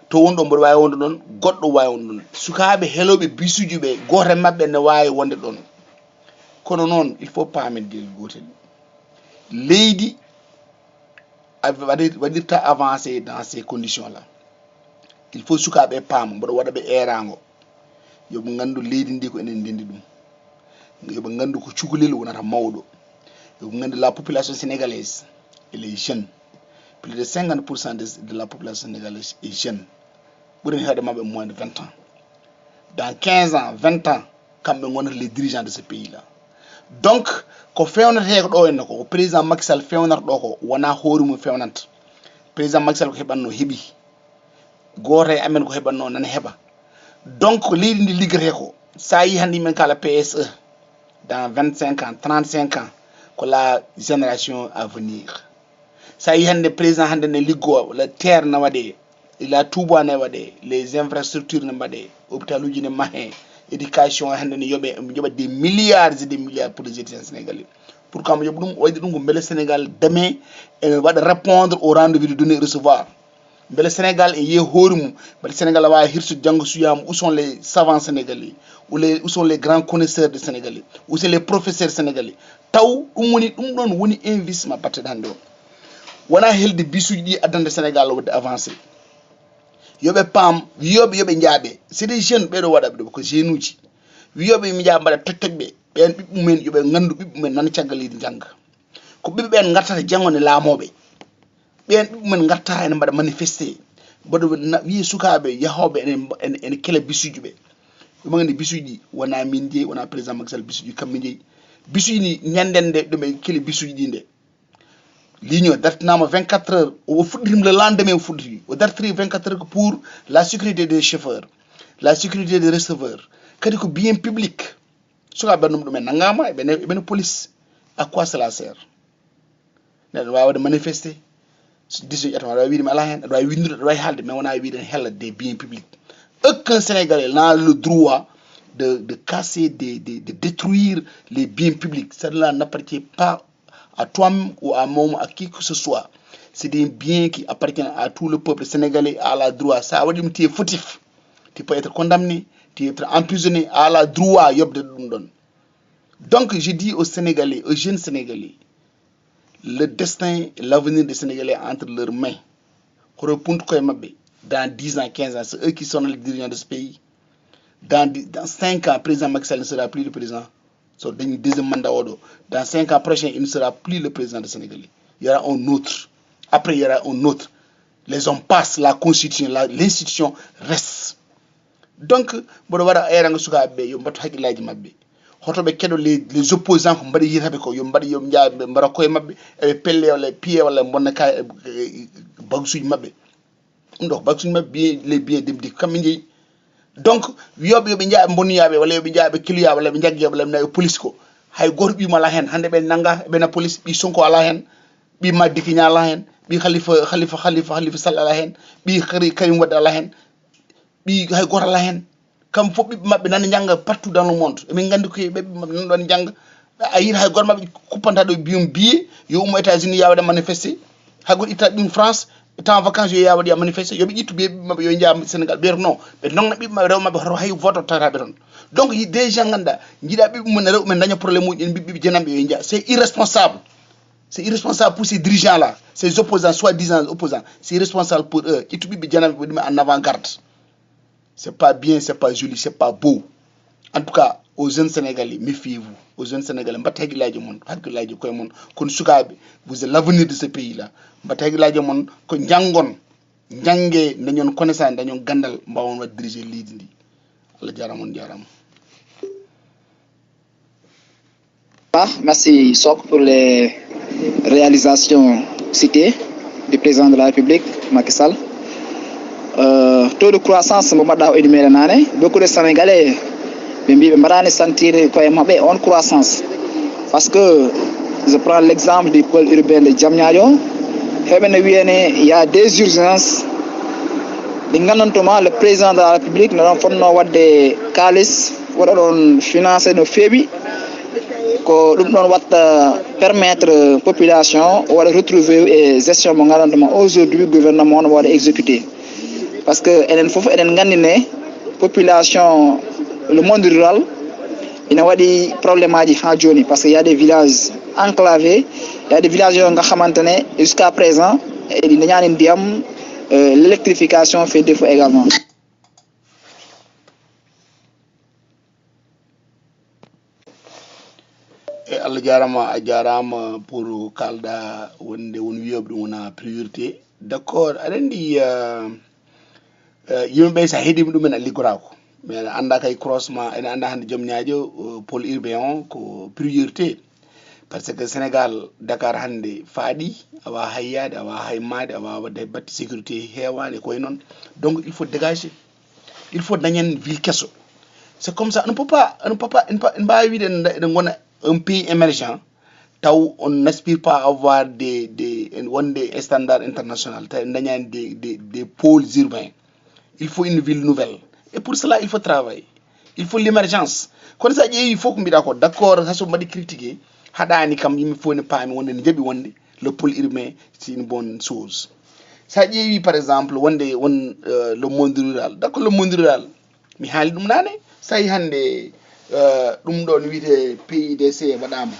to woni ɗo mboɗo wawi wonde ɗon goɗɗo wawi wonde ɗon sukaɓe heeloɓe bisuji ɓe goto e mabɓe ne wawi wonde ɗon kono noon il faut paamen del gotel leydi waɗirta avancé dans ces conditions là il faut sukaɓe paama mboɗo waɗa ɓe erago yoɓe gandu leydi ndi ko enen ndendi ɗum yoɓe gandu ko cukalel wonata mawɗo yoɓe gandu la population sénégalaise elle est jeune plus de 50% de la population sénégalaise est jeune ɓuuri heewde mabɓe moins de 20 ans dans 15 ans 20 ans kamɓe gonata les dirigeants de ce pays là donc ko fewnete ko ɗo henna ko président Macky Sall fewnata ɗo ko wona hoore mum fewnanta président Macky Sall ko heɓanno heeɓi goto e amen ko heɓanno nana heeɓa donc leydi ndi liggete ko sa yi hande yimɓe kala PSE dans 25 ans 35 ans ko la génération à venir sa yi hande président hande ne liggo la terre ne waɗe la touba ne waɗe les infrastructures ne mbaɗe hôpital uji ne mahe éducation hande ne yoɓa des milliards et des milliards pour les étudiants sénégalais pourquoi mo yoɓa ɗum wayde ɗum ko beele Sénégal demain ene waɗa répondre au rendez-vous de donner et recevoir beele Sénégal e yeehi hoore mum beele Sénégal wawi hirsude janggo suyama où sont les savants sénégalais où sont les grands connaisseurs de sénégalais où sont les professeurs sénégalais taw ɗum woni ɗum ɗon woni investissement batteɗe hande o wona helde bisuji ɗi addande Sénégal wadde avancé yoɓe paam wiyoɓe yoɓe jaaɓe c'est des jeunes ɓeɗo waɗaɓe ɗo ko jeune uji wiyoɓe mi jaa mbaɗa tottoɓe ɓen ɓiɓɓe mumen yoɓe gandu ɓiɓɓe mumen nana caggal leydi jangga ko ɓiɓɓe ɓen gartata jangone laamoɓe ɓen ɓiɓɓe mumen garta ene mbaɗa manifesté mbaɗa wiye sukaɓe yahoɓe ene kela bisuji ɓe ɗum gandi bisuji ɗi wona min jeeyi wona président Macky Sall bisuji kamɓe jeeyi bisuji ɗi ñanden nde ɗumen keli bisuji ɗi nde l'union dartinama 24 heures o fuɗɗitima le lendemain o fuɗɗiti o dartiri 24 heures pour la sécurité des chauffeurs la sécurité des receveurs kadi ko bien public sukaɓe ɓen ɗumen naggama eɓene police à quoi cela sert neɗɗo wawi waɗde manifesté décision ƴettama aɗa wawi wiide mi ala hen aɗa wawi windude aɗa wawi haalde mais wona wiide hella des biens publics aucun Sénégalais n'a le droit de casser de détruire les biens publics cela n'appartient pas à toi-même ou à moi, à qui que ce soit. C'est des biens qui appartiennent à tout le peuple sénégalais, à la droit. Ça veut dire que tu es fautif. Tu peux être condamné, tu peux être emprisonné à la droit. Donc, je dis aux Sénégalais, aux jeunes Sénégalais, le destin et l'avenir des Sénégalais entre leurs mains. Dans 10 ans, 15 ans, c'est eux qui sont les dirigeants de ce pays. Dans 5 ans, le président Macky Sall ne sera plus le président. So, deuxième mandat, dans 5 ans prochains, il ne sera plus le président du Sénégal. Il y aura un autre. Après, il y aura un autre. Les hommes passent, la constitution, l'institution reste. Donc, les opposants, les biens de donc wiyoɓe yoɓe jaa bonniyaɓe walla yoɓe jaa ɓe kiloyaɓe walla ɓe jagguiyaɓe walla ɓe nayi police ko hay goto ɓima ala hen hande ɓe nangga ɓena police ɓi Sonko ala hen ɓi Madi Kiña ala hen ɓi Khalifa Sall ala hen ɓi Karim Wade ala hen ɓi hay goto ala hen kam fof ɓiɓɓe mabɓe nana jangga partout dans le monde emin gandi ko ɓiɓɓe mabɓe nana ɗon jangga a yii hay goto mabɓe kuppanta ɗo biyum biye yo ummo États-Unis ya waɗa manifesté hay goto itta ɗum France temps vacances yo ya waɗi ya manifesté yoɓe ƴittu ɓiɓɓe mabɓe yo jaa Sénégal ɓeyata non ɓe nongna ɓiɓɓe mabɓe rew mabɓe hoto hay vote tataɓe toon donc déjà ganduɗa jiiɗa ɓiɓɓe mumen rew men daña probléme uji en ɓiɓɓe jenanɓe yo jaa c'est irresponsable c'est irresponsable pour ces dirigeants-là, ces opposants, soi-disant opposants. C'est irresponsable pour eux. Et tout le monde en avant-garde. C'est pas bien, c'est pas joli, c'est pas beau. En tout cas, aux jeunes Sénégalais, méfiez-vous. Aux jeunes Sénégalais, vous êtes l'avenir de ce pays-là. Connaissance, gandal, diriger l'île. Merci Sok pour les réalisations citées du président de la République, Macky Sall. Taux de croissance, beaucoup de Sénégalais me sentir en croissance. Parce que je prends l'exemple du pôle urbain de Diamniadio. Il y a des urgences. Le président de la République nous a des calices pour financer nos fébis. Ko dum don permettre la population de retrouver gestion aujourd'hui le gouvernement va exécuter parce que la population le monde rural il y a des problèmes parce qu'il y a des villages enclavés, il y a des villages qui jusqu'à présent l'électrification fait défaut également. Allah jarama a jarama pour kalda wonde won wiyoɓe ɗum wona priorité d'accord aɗa andi yimɓeɓe sa heeɗima ɗumen a liggorako mais aɗa anda kay croissement ene anda hande Diamniadio pôle urbain on ko priorité par ce que Sénégal Dakar hande faaɗi awa hayyade awa haymade awa wadde batte sécurité heewani koye noon donc il faut dégager il faut dañen ville kesso c'est comme ça on ne peut pas en mbawi wiide eɗen gona un pays émergent taw on n'aspire pas à avoir des standards internationaux des pôles urbains. Il faut une ville nouvelle et pour cela il faut travailler, il faut l'émergence. Quand ça dit il faut que d'accord ça se m'a critiquer hadani kam il faut ne pas le pôle urbain c'est une bonne chose. Ça dit par exemple le monde rural, d'accord le monde rural mi haali dum nane ça y hande ɗum ɗon wiyete PIDC waɗama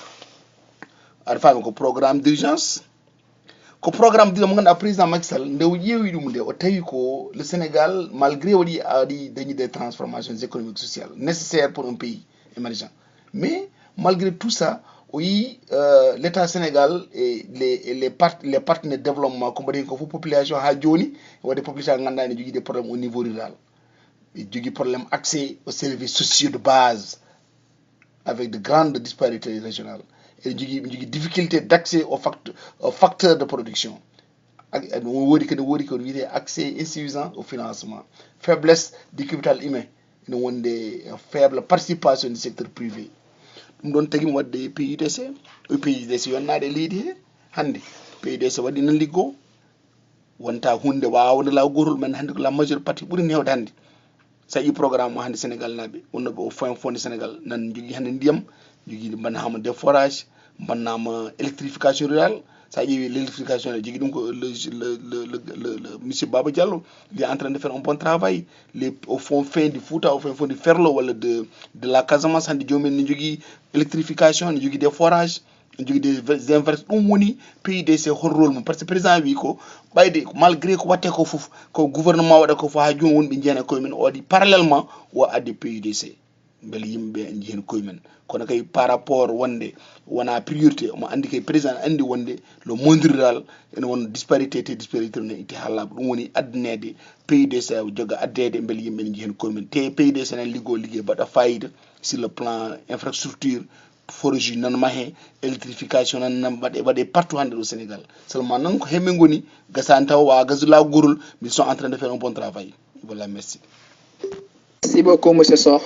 aɗa faami ko programme d'urgence ko programme d'urgence mo ganduɗa président Macky Sall nde o ƴeewi ɗum nde o tawi ko le Sénégal malgré waɗi dañi des transformations économiques sociales nécessaires pour un pays émergent mais malgré tout ça o yi l'état Sénégal et les partenaires de développement ko mbaɗi ko fof population ha joni waɗi population ganduɗa ne jogui des problèmes au niveau rural du problème accès aux services sociaux de base avec de grandes disparités régionales et du difficulté d'accès aux facteurs de production accès insuffisant au financement faiblesse du capital humain faible participation du secteur privé ɗum ɗon tagi mo wadde PIDC yonnade leydi he hande PIDC waɗi nan liggo wonta hunde wawde law gotol men hande ko la majeure partie ɓuuri hewde hande sa yi programme hande Sénégal naɓe wonnoɓe au fin fond du Sénégal nan jogui hande ndiyam jogui bannama des forages bannama électrification rurale sa ƴeewi l'électrification jogui ɗum ko le monsieur Baba Diallo il est en train de faire un bon travail au fond du Fouta au fin fond du Ferlo walla de la Casamance hande jomumen ne jogui électrification ne jogui des forages ne jogui des inverse ɗum woni PIDC hol rôle mum par ce que président wi ko ɓayde malgré ko watte ko foof ko gouvernement waɗa ko fof ha joni wonɓe jeena koye men o waɗi parallèlement o addi PIDC beele yimɓeɓe en jehen koye men kono kay par rapport wonde wona priorité omo andi kay président andi wonde le monde rural ene won disparité ne itti ha laaɓa ɗum woni addinede PIDC joga addede beele yimɓe ne jehen koye men te PIDC ne liggoye mbaɗa fayida sur le plan infrastructure forage nan mahe électrification nan waɗe partout hande au Sénégal seulement non ko hemɓe goni gasani taw wa gasula gorol mais ils sont en train de faire un bon travail voilà merci beaucoup monsieur Sow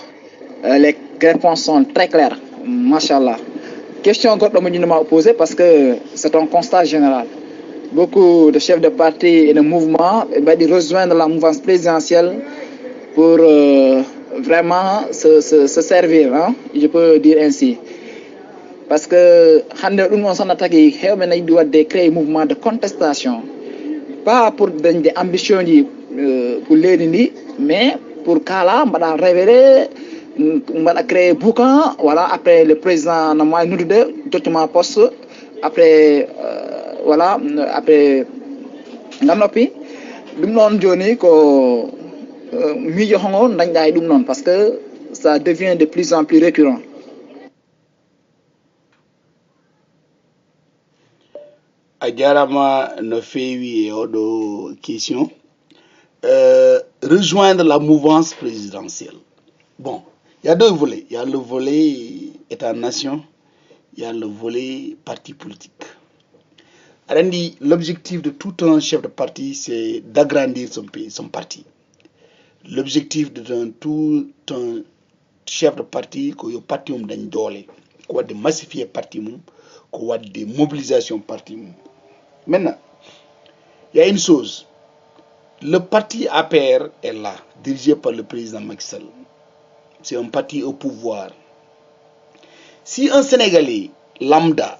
les réponses sont très claires machallah question goɗɗo mo jinnooma posé parce que c'est un constat général beaucoup de chefs de parti et de mouvements mbaɗi rejoindre la mouvance présidentielle pour vraiment se servir hein, je peux dire ainsi parce que hande ɗum on tan tagi hewɓe ne yiɗi wadde créer mouvement de contestation pas pour dañde ambition ji pour leydi ndi mais pour kala mbaɗa révélé mbaɗa créer boucan voilà après le président no wawi noddude document poste après voilà après nga noppi dum non joni ko miijo hongo dañɗa e ɗum noon parce que ça devient de plus en plus récurrent. A jarama no feewi e oɗo question. Rejoindre la mouvance présidentielle. Bon, il y a deux volets. Il y a le volet État-nation, il y a le volet parti politique. L'objectif de tout un chef de parti, c'est d'agrandir son parti. L'objectif de tout un chef de parti, c'est que parti de massifier le parti, de mobilisation parti. Maintenant, il y a une chose. Le parti APR est là, dirigé par le président Macky Sall. C'est un parti au pouvoir. Si un Sénégalais lambda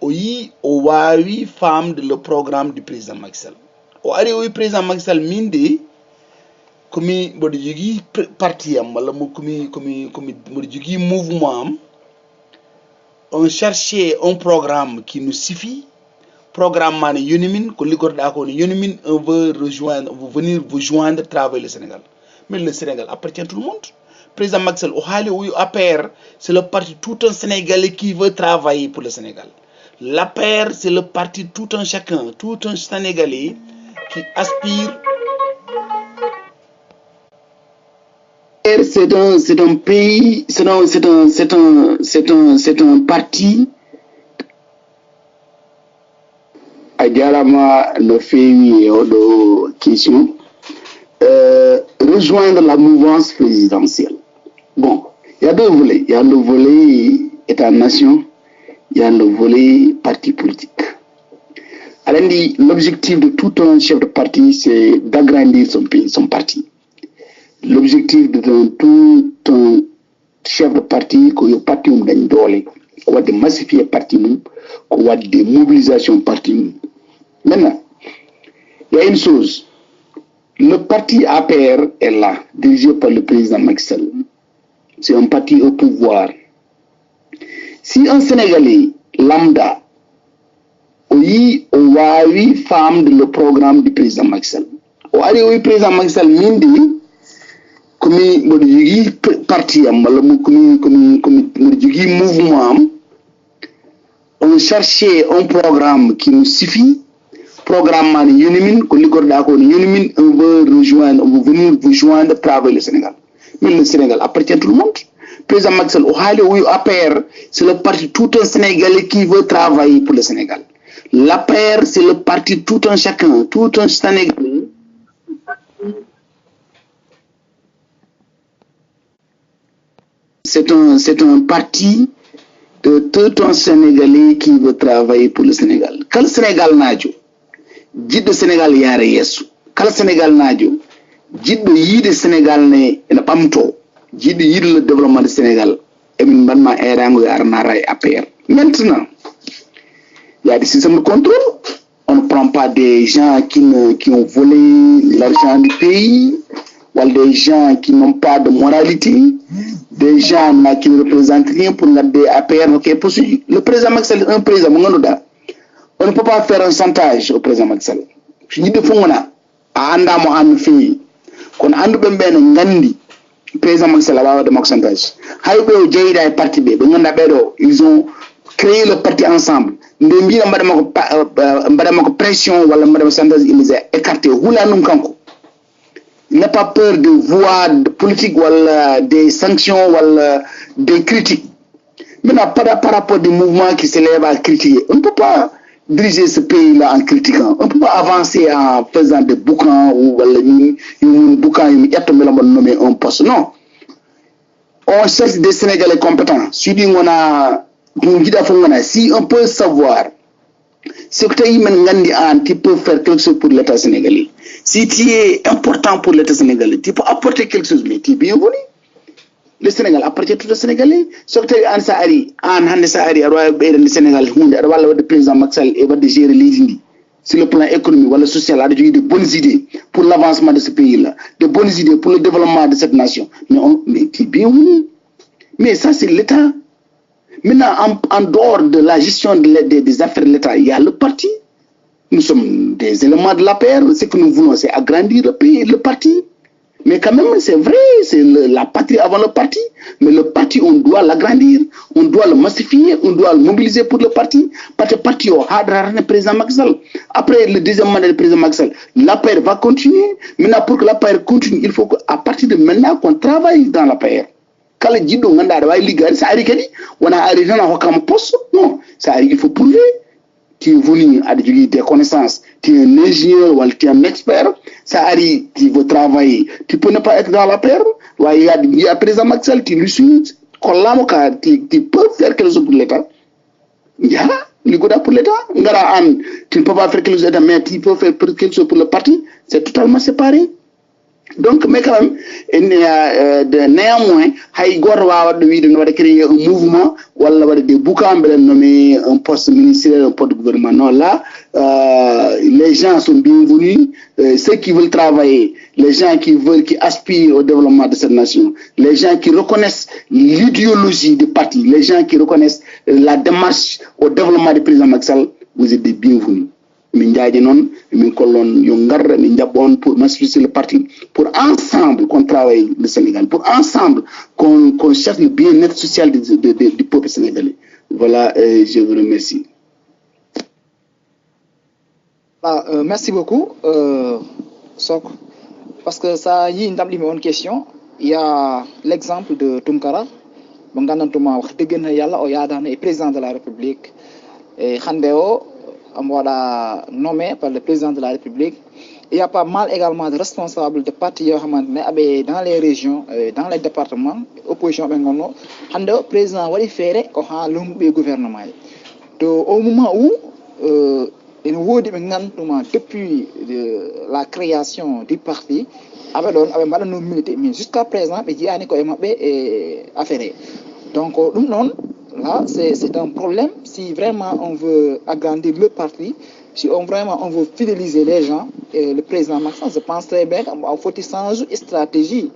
oui, femme de le programme du président Macky Sall. Le président Macky Sall minde comme bodi parti am wala comme mouvement on cherchait un programme qui nous suffit. Programme mané Yonimin ko ligorda ko Yonimin veut venir vous joindre travailler le Sénégal. Mais le Sénégal appartient à tout le monde. Président Macky Sall APR, c'est le parti tout un Sénégalais qui veut travailler pour le Sénégal. L'APR, c'est le parti tout un chacun, tout un Sénégalais qui aspire. C'est un pays, c'est un parti. Agarama no feewi e oɗo question. Rejoindre la mouvance présidentielle. Bon, il y a deux volets. Il y a le volet État-nation, il y a le volet parti politique. L'objectif de tout un chef de parti, c'est d'agrandir son parti. L'objectif de tout un chef de parti, c'est que parti de massifier le parti, de mobilisation parti. Maintenant, il y a une chose. Le parti APR est là, dirigé par le président Macky Sall. C'est un parti au pouvoir. Si un Sénégalais lambda oui femme de le programme du président Macky Sall. Le président Macky Sall mindi comme parti am comme mouvement on cherchait un programme qui nous suffit. Programme man Yonimin ko ligorda ko Yonimin veut venir vous joindre travailler le Sénégal. Mais le Sénégal appartient à tout le monde. Président Macky Sall APR, c'est le parti tout un Sénégalais qui veut travailler pour le Sénégal. L'APR, c'est le parti tout un chacun, tout un Sénégalais. C'est un parti de tout un Sénégalais qui veut travailler pour le Sénégal. Quel Sénégal najo? Jiddo Sénégal yaare yesso. Kala Sénégal najo? Jiddo yide Sénégal ne ena pamto. Jiddo yide le développement du Sénégal. Et min banma erango arnara et APR. Maintenant, il y a des systèmes de contrôle. On ne prend pas des gens qui ont volé l'argent du pays, ou des gens qui n'ont pas de moralité, des gens qui ne représentent rien pour garder APR. Okay, le président Macky Sall est un président. On ne peut pas faire un chantage au président Macky Sall. Je dis de fongona a anda mo an fi kon andu be ben ngandi président Macky Sall a de chantage. Haybe o jeyda e parti be nganda be do ils ont créé le parti ensemble. Nde mbina mbadama ko pression wala mbadama chantage il les a écartés hula num kanko. Il n'a pas peur de voix de politique wala des sanctions wala des critiques. Maintenant par rapport des mouvements qui se lèvent à critiquer, on ne peut pas diriger ce pays-là en critiquant. On ne peut pas avancer en faisant des boucans ou nommer un poste. Non. On cherche des Sénégalais compétents. Si on peut savoir ce que tu peux faire quelque chose pour l'État sénégalais. Si tu es important pour l'État sénégalais, tu peux apporter quelque chose, mais tu es bienvenu. Le Sénégal appartient tout au Sénégalais. Ce que tu as dit, le Sénégal, le président Macky Sall et gérer les Indies. Sur le plan économique ou social, il a de bonnes idées pour l'avancement de ce pays-là, de bonnes idées pour le développement de cette nation. Mais tu es bienvenu. Mais ça, c'est l'État. Maintenant, en dehors de la gestion des affaires de l'État, il y a le parti. Nous sommes des éléments de l'APR. Ce que nous voulons, c'est agrandir le pays, le parti. Mais quand même, c'est vrai, c'est la patrie avant le parti. Mais le parti, on doit l'agrandir, on doit le massifier, on doit le mobiliser pour le parti. Parce que le parti, le président Macky Sall. Après le deuxième mandat du président Macky Sall, l'APR va continuer. Maintenant, pour que l'APR continue, il faut qu'à partir de maintenant, qu'on travaille dans l'APR. Quand le dit on a ça arrive, on a arrivé à un poste. Non, ça arrive, il faut prouver. Tu es venu à des connaissances, tu es un ingénieur ou tu es un expert, ça arrive, tu veux travailler, tu peux ne pas être dans la paire, il y a président Maxel, tu lui suis, tu peux faire quelque chose pour l'État. Il y a le goût pour l'État. Tu ne peux pas faire quelque chose, mais tu peux faire quelque chose pour le parti, c'est totalement séparé. Donc, mais quand même, néanmoins, Haïgor va créer un mouvement, ou des bouquins nommer un poste ministériel, un poste de gouvernement. Non, là, les gens sont bienvenus, ceux qui veulent travailler, les gens qui aspirent au développement de cette nation, les gens qui reconnaissent l'idéologie du parti, les gens qui reconnaissent la démarche au développement du président Macky Sall, vous êtes des bienvenus. Pour massifier le parti, pour ensemble qu'on travaille le Sénégal, pour ensemble qu'on cherche le bien-être social du peuple sénégalais. Voilà, je vous remercie. Merci beaucoup, Sok, parce que ça y est une question. Il y a l'exemple de Tunkara, président de la République, et Khandeo, nommé par le président de la République. Il y a pas mal également de responsables de partis dans les régions, dans les départements, opposition, le président va faire le gouvernement. Au moment où depuis la création du parti, mais jusqu'à présent, il y a affaire. Donc, là, c'est un problème. Si vraiment on veut agrandir le parti, si vraiment on veut fidéliser les gens, le président Maxence, je pense très bien qu'il faut changer une stratégie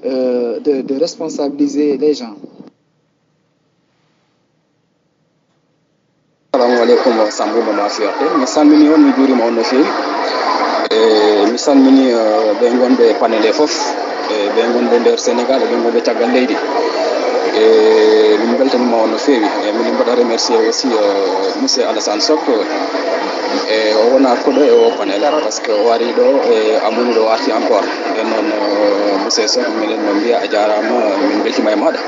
de responsabiliser les gens. Assalamu alaikum Sambu Mama Fiorte. Mi salmini on mi juurima on no feewi. Mi salmini ɓe gonɓe panel fof ɓe gonɓe nder Sénégal ɓe gonɓe caggal leydi. Min beltanima on no feewi. Min mbaɗa remercier aussi monsieur Alassane Sok o wona koɗo e o panel parce que o wari ɗo e amuni ɗo warti encore nden noon monsieur Sok minen no mbiya a jarama min beltima e maɗa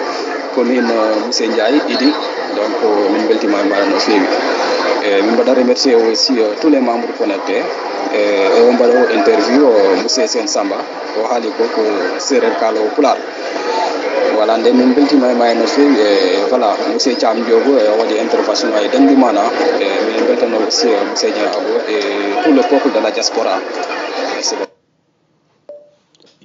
komin monsieur Ndiaye Idi donc min beltima e maɗa no feewi min mbaɗa remercier aussi tous les membres connectés e o mbaɗa interview monsieur Sen Samba o haali ko séréer kaalowo Pulaar voilà nden min beltima e maɗa no feewi voilà monsieur Thiam Diogo o waɗi intervention ay denndi mana min beltano aussi monsieur Dieng Abo et tout le peuple de la diaspora. Merci beaucoup.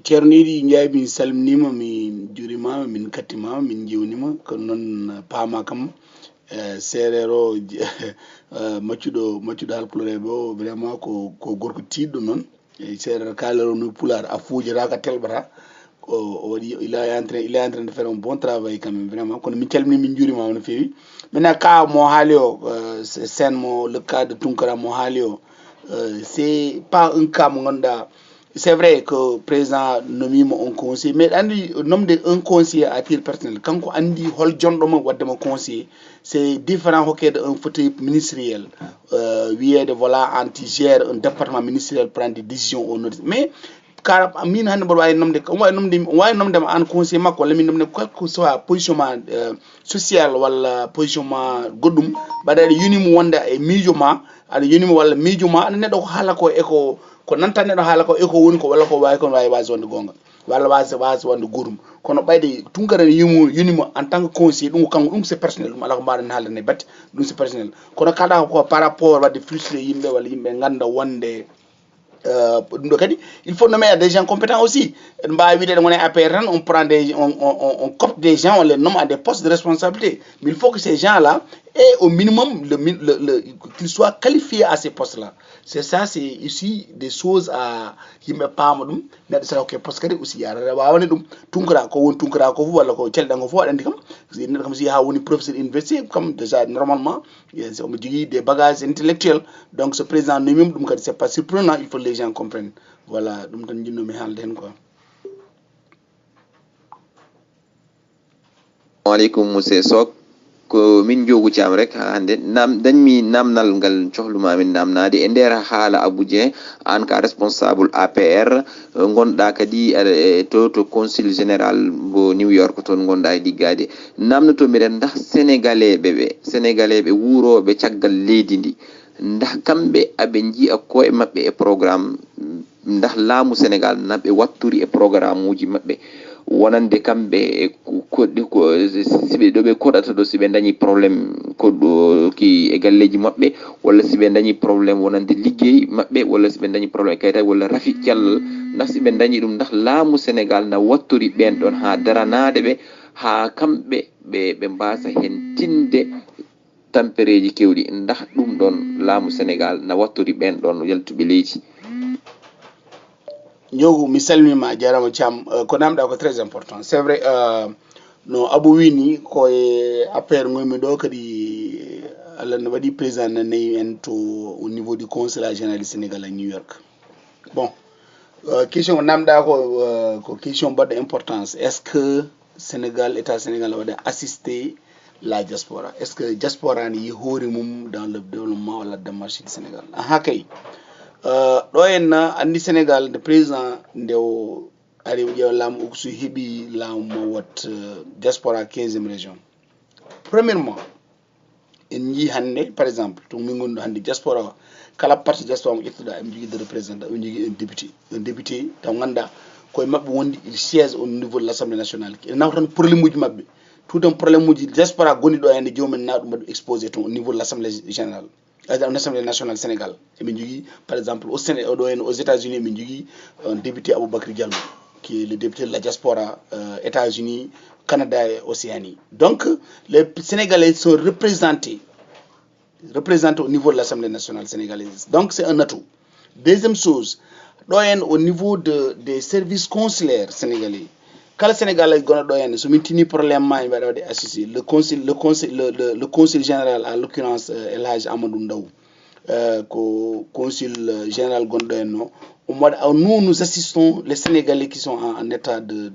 Ceerniiɗi Ndiaye min salminima min juurimama min kattimama min jiwnima ko noon paama kam séréer o maccuɗo halpuloreɓe o vraiment ko gorko tiɗɗo noon séréer kalero no Pulaar a fuujata ko telɓata o waɗi il est en train de faire un bon travail quand même vraiment kono min calmini min juurimama no feewi maintenant cas mo haali o scène mo le cas de Tunkara mo haali o c'est pas un cas mo ganduɗa. C'est vrai que le président nomme un conseiller, mais le nom d'un conseiller à titre personnel, quand on dit hol jondoma wadde conseiller, c'est différent d'un fauteuil ministériel. De voilà, anti-gère un département ministériel prend des décisions au nord. Mais car min hande mboɗo wawi nomde an conseiller makko walla min nomde quel que soit positionnement social walla positionnement goɗɗum mbaɗa aɗa yunimo wonde e miijo ma aɗa yunimo walla miijo ma aɗa neɗɗo ko haala ko eko ko nanta neɗɗo haala ko eko woni ko walla ko wawi kon wawi wasi wonde gonga walla wasi wonde gurum kono ɓayde Tunkara yunimo en tant que conseiller ɗum c'est personnel ɗum ala ko mbaɗen haaldene batte ɗum c'est personnel kono kala ko par rapport wadde frustré yimɓe walla yimɓe ganda wonde ɗum ɗo kadi il faut nommer des gens compétents aussi mbawi wiide wona APR tan on prend on copte des gens on les nomme à des postes de responsabilité mais il faut que ces gens là et au minimum qu'il soit qualifié à ces postes là. C'est ça, c'est ici des choses à yimɓe paama ɗum neɗɗo saɗa hokke poste kadi aussi yarata wawani ɗum tunkara ko woni tunkara ko fof walla ko celɗan ko fof aɗa andi kam neɗɗo kam si ha woni professeur université comme déjà normalement omo jogui des bagages intellectuels donc ce président nomim ɗum kadi c'est pas surprenant, il faut les gens comprennent. Voilà ɗum tan jinnomi haalde hen quoi. Alaikum monsieur Sok ko min jogu ci am rek hande dañ mi namnal ngal cohluma min namnade e nder haala Aboudien an ka responsable APR gonda kadi to consul général bo New York ton gonda e diggade namnato miren ndax sénégalais be wurobe caggal leydi ndi ndax kambe abe ji'a ko e mabbe e programme ndax laamu Sénégal nabe watturi e programme uji mabbe wonande kambe kodde ko sibe do be kodata do sibe dañi problème koddo ki e galleji mabbe wala sibe dañi problème wonande liggey mabbe wala sibe dañi problème kayta wala rafi cial ndax sibe dañi dum ndax laamu Sénégal na watturi ben don ha daranade be ha kambe be mbasa hen tinde tampereji kewdi ndax dum don laamu Sénégal na watturi ben don yaltubi leydi. Nyogu mi salmima jarama Thiam ko namɗa ko très important c'est vrai no Abou wini koye affaire ngoymi ɗo kadi Allah no waɗi président nanayi en to au niveau du consulat général du Sénégal à New York. Bon question namɗa ko question baɗɗo importance, est ce que Sénégal état Sénégal waɗa assister la diaspora, est ce que diaspora ne yi hoore mum dans le développement walla démarche du Sénégal? Aha kay ɗo en andi Sénégal de président nde o ari ƴeewa laamu so heeɓi laamu mo wat diaspora 15e région. Premièrement en yii hannde par exemple to min gonɗo hannde diaspora o kala parti diaspora mo ƴettuɗa eɓe jogui de représentant eɓe jogui un député taw ganduɗa koye mabɓe wondi il siège au niveau de l'Assemblée nationale ene nawa tan probléme uji mabɓe tout un probléme uji diaspora goni ɗo hannde jomumen naɗum mbaɗu exposé toon au niveau de l'Assemblée générale l'Assemblée nationale Sénégal. Et par exemple aux États-Unis, un député Aboubakry Diallo, qui est le député de la diaspora États-Unis, Canada et Océanie. Donc, les Sénégalais sont représentés au niveau de l'Assemblée nationale sénégalaise. Donc, c'est un atout. Deuxième chose, au niveau des services consulaires sénégalais, quand le Sénégalais est so min problème le consul général en l'occurrence El Hadj Amadou Ndaw consul général gonɗo en no nous assistons les Sénégalais qui sont en état de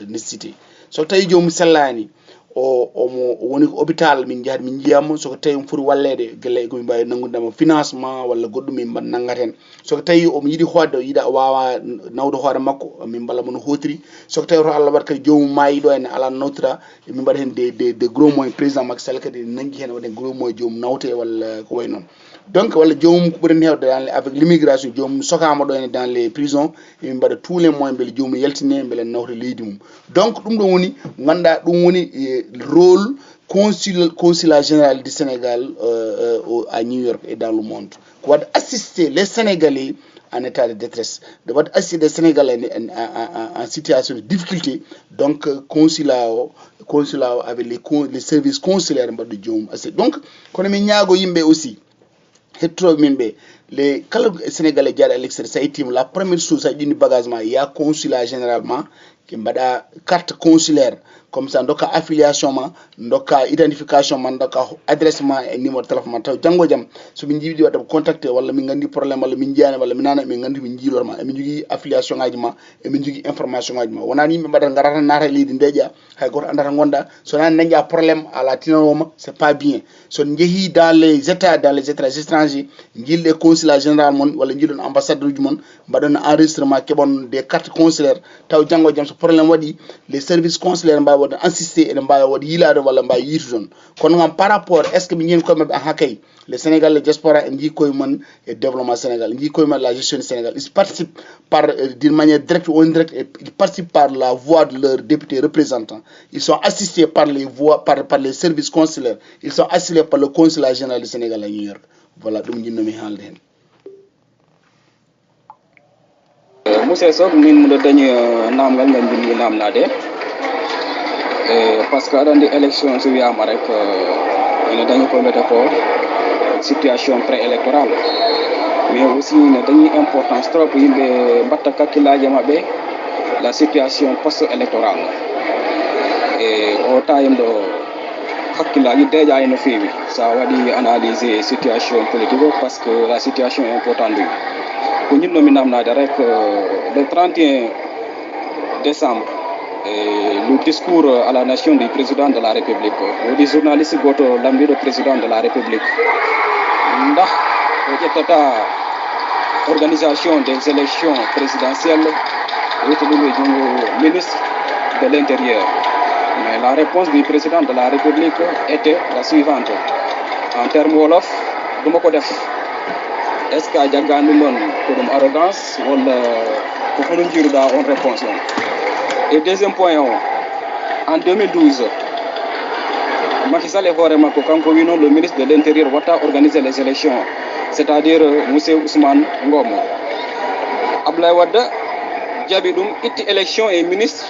nécessité. So tawi jomum sellani omo woni ko hôpital min jahat min jiyamo soko tawi on foti wallede gelle ko min mbawi nangudema financement walla goɗɗum min mbaɗ nangaten soko tawi omo yiiɗi hoodde o yiiɗa wawa nawde hoore makko min mballa mo no hotiri soko tawi to Allah waɗi kadi jomum maayi ɗo ene ala nawtira min mbaɗa hen des gros moyens président Macky Sall kadi nanggui hen waɗen gros moyens jomum nawte walla ko way noon. Donc walla jomum ko ɓuurani hewde avec l'immigration jomum sokama ɗo ene dans les prisons min mbaɗa tous les moyens beele jomum yaltine beele nawta leydi mum. Donc ɗum ɗo woni ganduɗa ɗum woni rôle consulat général du Sénégal à New York et dans le monde, qui va assister les Sénégalais en état de détresse, de va assister les Sénégalais en situation de difficulté. Donc consulat avec les services consulaires de Djom. Donc quand on ñaago yimɓe aussi hetto minɓe les kala Sénégalais jaaɗa à l'extérieur sa ittima la première chose sa ƴini bagagement il y a consulat généralement qui mbaɗa carte consulaire comme ça dokka affiliation ma dokka identification ma dokka adresse ma e numéro téléphone ma taw janggo jam so min jiiɗi wadde contacté walla min gandi probléme walla min jiyani walla min nana min gandi min jiilor ma emin jogui affiliation ngaji ma emin jogui information ngaji ma wonani yimɓe mbaɗata garata naata leydi ndeƴa hay goto andata gonda so nani dañƴa probléme ala tinanoma c'est pas bien so jeehi dans les états étrangers jilɗe consulat général mon walla jiiɗon ambassadeur uji mon mbaɗon enregistrement keɓon des cartes consulaires taw janggo jam so probléme waɗi les services consulaires mbawi wadde assister ene mbawi wadde yilade walla mbawi yiitu toon kono gam par rapport est ce que min jii koye mabɓe aha kay les Sénégal les diaspora en jii koye mumen e développement Sénégal en jii koye mumen la gestion du Sénégal ils participent par d'une manière directe ou indirecte et ils participent par la voix de leurs députés représentants. Ils sont assistés par les voix par les services consulaires, ils sont assistés par le consulat général du Sénégal à New York. Voilà ɗum jinnomi haalde hen. Monsieur Sow min muɗo dañi namgal ngal jogui namnade parce que aɗa élection so wiyama rek ene dañi ko mbiyata ko situation préélectorale mais aussi ne dañi importance trop yimɓe mbatta kakkillaji mabɓe la situation post électorale e o time ɗo hakkillaji deeƴa no feewi sa waɗi analyser situation politique o parce que la situation est importante ko ñinnomi namnade rek le 31 décembre le discours à la nation du président de la république woodi journaliste goto lambiɗo président de la république ndax o ƴettata organisation des élections présidentielles wiyete ɗum e jungo ministre de l'intérieur mais la réponse du président de la république était la suivante en terme wolof duma ko def est ce que a jaggani ɗum ɗon ko ɗum arrogance walla ko hono jiiruɗa on réponse on. Et deuxième point en 2012 Macky Sall e hoore makko kanko wi noon le ministre de l'intérieur watta organiser les élections c'est-à-dire monsieur Ousmane Ngom. Abdoulaye Wade jaɓi ɗum itti élection et ministre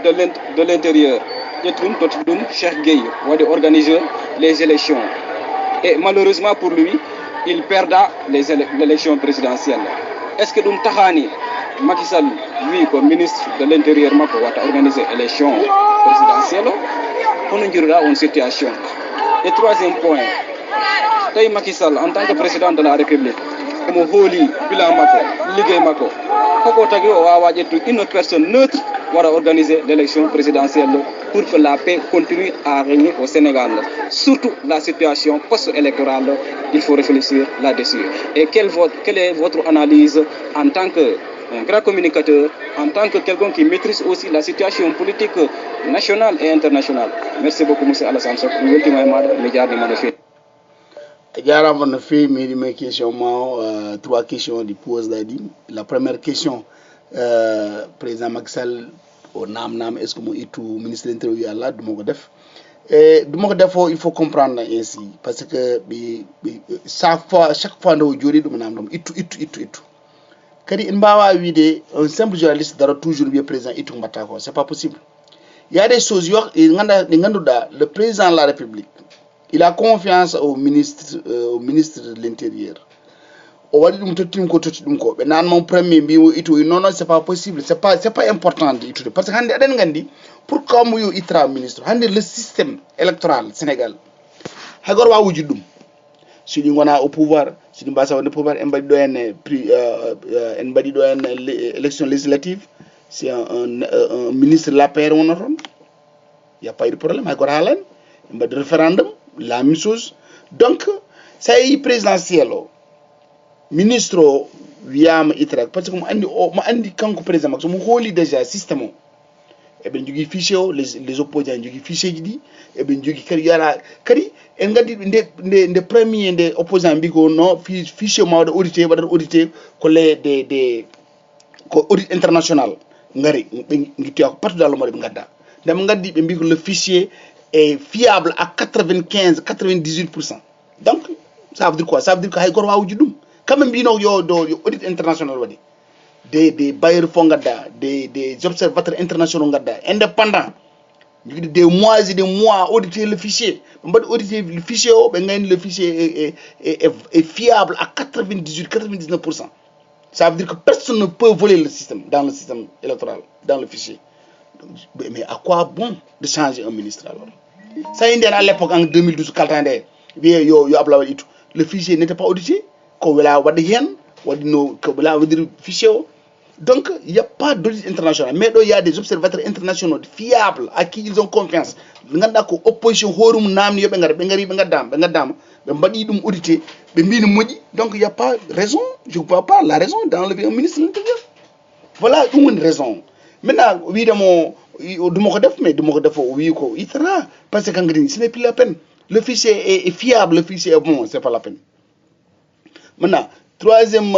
de l'intérieur ƴetti ɗum totti ɗum Cheikh Gueye waɗi organiser les élections et malheureusement pour lui il perda l'élection présidentielle. Est-ce que ɗum tahani Macky Sall wi ko ministre de l'intérieur makko watta organiser élection présidentielle hono jiruɗa on situation. Et troisième point tawi Macky Sall en tant que président de la république omo hooli bilan makko liggey makko koko tagui o wawa ƴettu une personne neutre wara organiser l'élection présidentielle pour que la paix continue à régner au Sénégal. Surtout la situation post-électorale, il faut réfléchir là-dessus. Et quelle est votre analyse en tant que un grand communicateur, en tant que quelqu'un qui maîtrise aussi la situation politique nationale et internationale? Merci beaucoup, M. Alassane Sok. jarama no fewi mi yiɗi mes question ma trois questions ɗi pose ɗaɗi. La première question président Macky Sall o namnama est ce que mo ittu ministre de l'intérieur wi Allah dumo ko def e dumo ko def o il faut comprendre ainsi parce que chaque fois nde o jooɗi ɗum namdom ittu kadi en mbawa wiide un simple journaliste daro toujours wiya président ittu ko mbatta ko c'est pas possible. Il y a des choses ɗi ganduɗa le président de la république il a confiance au ministre de l'intérieur o waɗi ɗum tottima ko totti ɗum ko ɓe nanmo premier mbimo ittu non c'est pas possible c'est pas important de ittude parce que hande aɗen gandi pourquoi mo yo ittara ministre hande le système électoral Sénégal hay goto wawa wujjude ɗum so ɗi gona au pouvoir so ɗi mbasa wonde pouvoir en mbaɗi ɗo en mbaɗi ɗo en élection législative c'est un ministre de l'APR wona toon y a pas eu de problème hay goto haalani en mbaɗi référendum la même chose. Donc ça y présidentiel o ministre o wiyama itrak parce que mo andi kanko président so mo hooli déjà système o eɓen jogui fichier o les opposants jogui fichier ji ɗi eɓen jogui kadi yara kadi en gaddi nde premier nde opposant mbi ko non fichier mawɗo audité waɗata audité ko ko audit international ngari ɓe guittoya ko partout dans le monde ɓe gadda nde ɓe gaddi ɓe mbi ko le fichier est fiable à 98%. Donc ça veut dire quoi? Ça veut dire que hay goto wawa wujjude ɗum kamɓe mbino yo audit international waɗi des bailleurs fo gadda des observateurs internationaux gadda indépendant joguiɗi des mois et des mois auditer le fichier ɓe mbaɗi auditer le fichier o ɓe gayni le fichier est fiable à 99%. Ça veut dire que personne ne peut voler le système dans le système électoral dans le fichier. Mais à quoi bon de changer un ministre alors? Ça y est, à l'époque en 2012 kaltande yo Abdoulaye Wade ittu le fichier n'était pas audité ko wala wadde hen wadde no ko wala wadir fichier o. Donc il n'y a pas d'audit international mais il y a des observateurs internationaux fiables à qui ils ont confiance nganda ko opposition horum namni yobe ngari be gaddama be mbadi dum audité be mbino moji. Donc il n'y a pas raison, je ne vois pas la raison d'enlever un ministre de l'Intérieur. Voilà une raison. Maintenant évidemment duma ko def mais duma ko def wi ko itara parce que ngari ce n'est plus la peine. Le fichier est fiable, le fichier est bon, c'est pas la peine. Maintenant troisième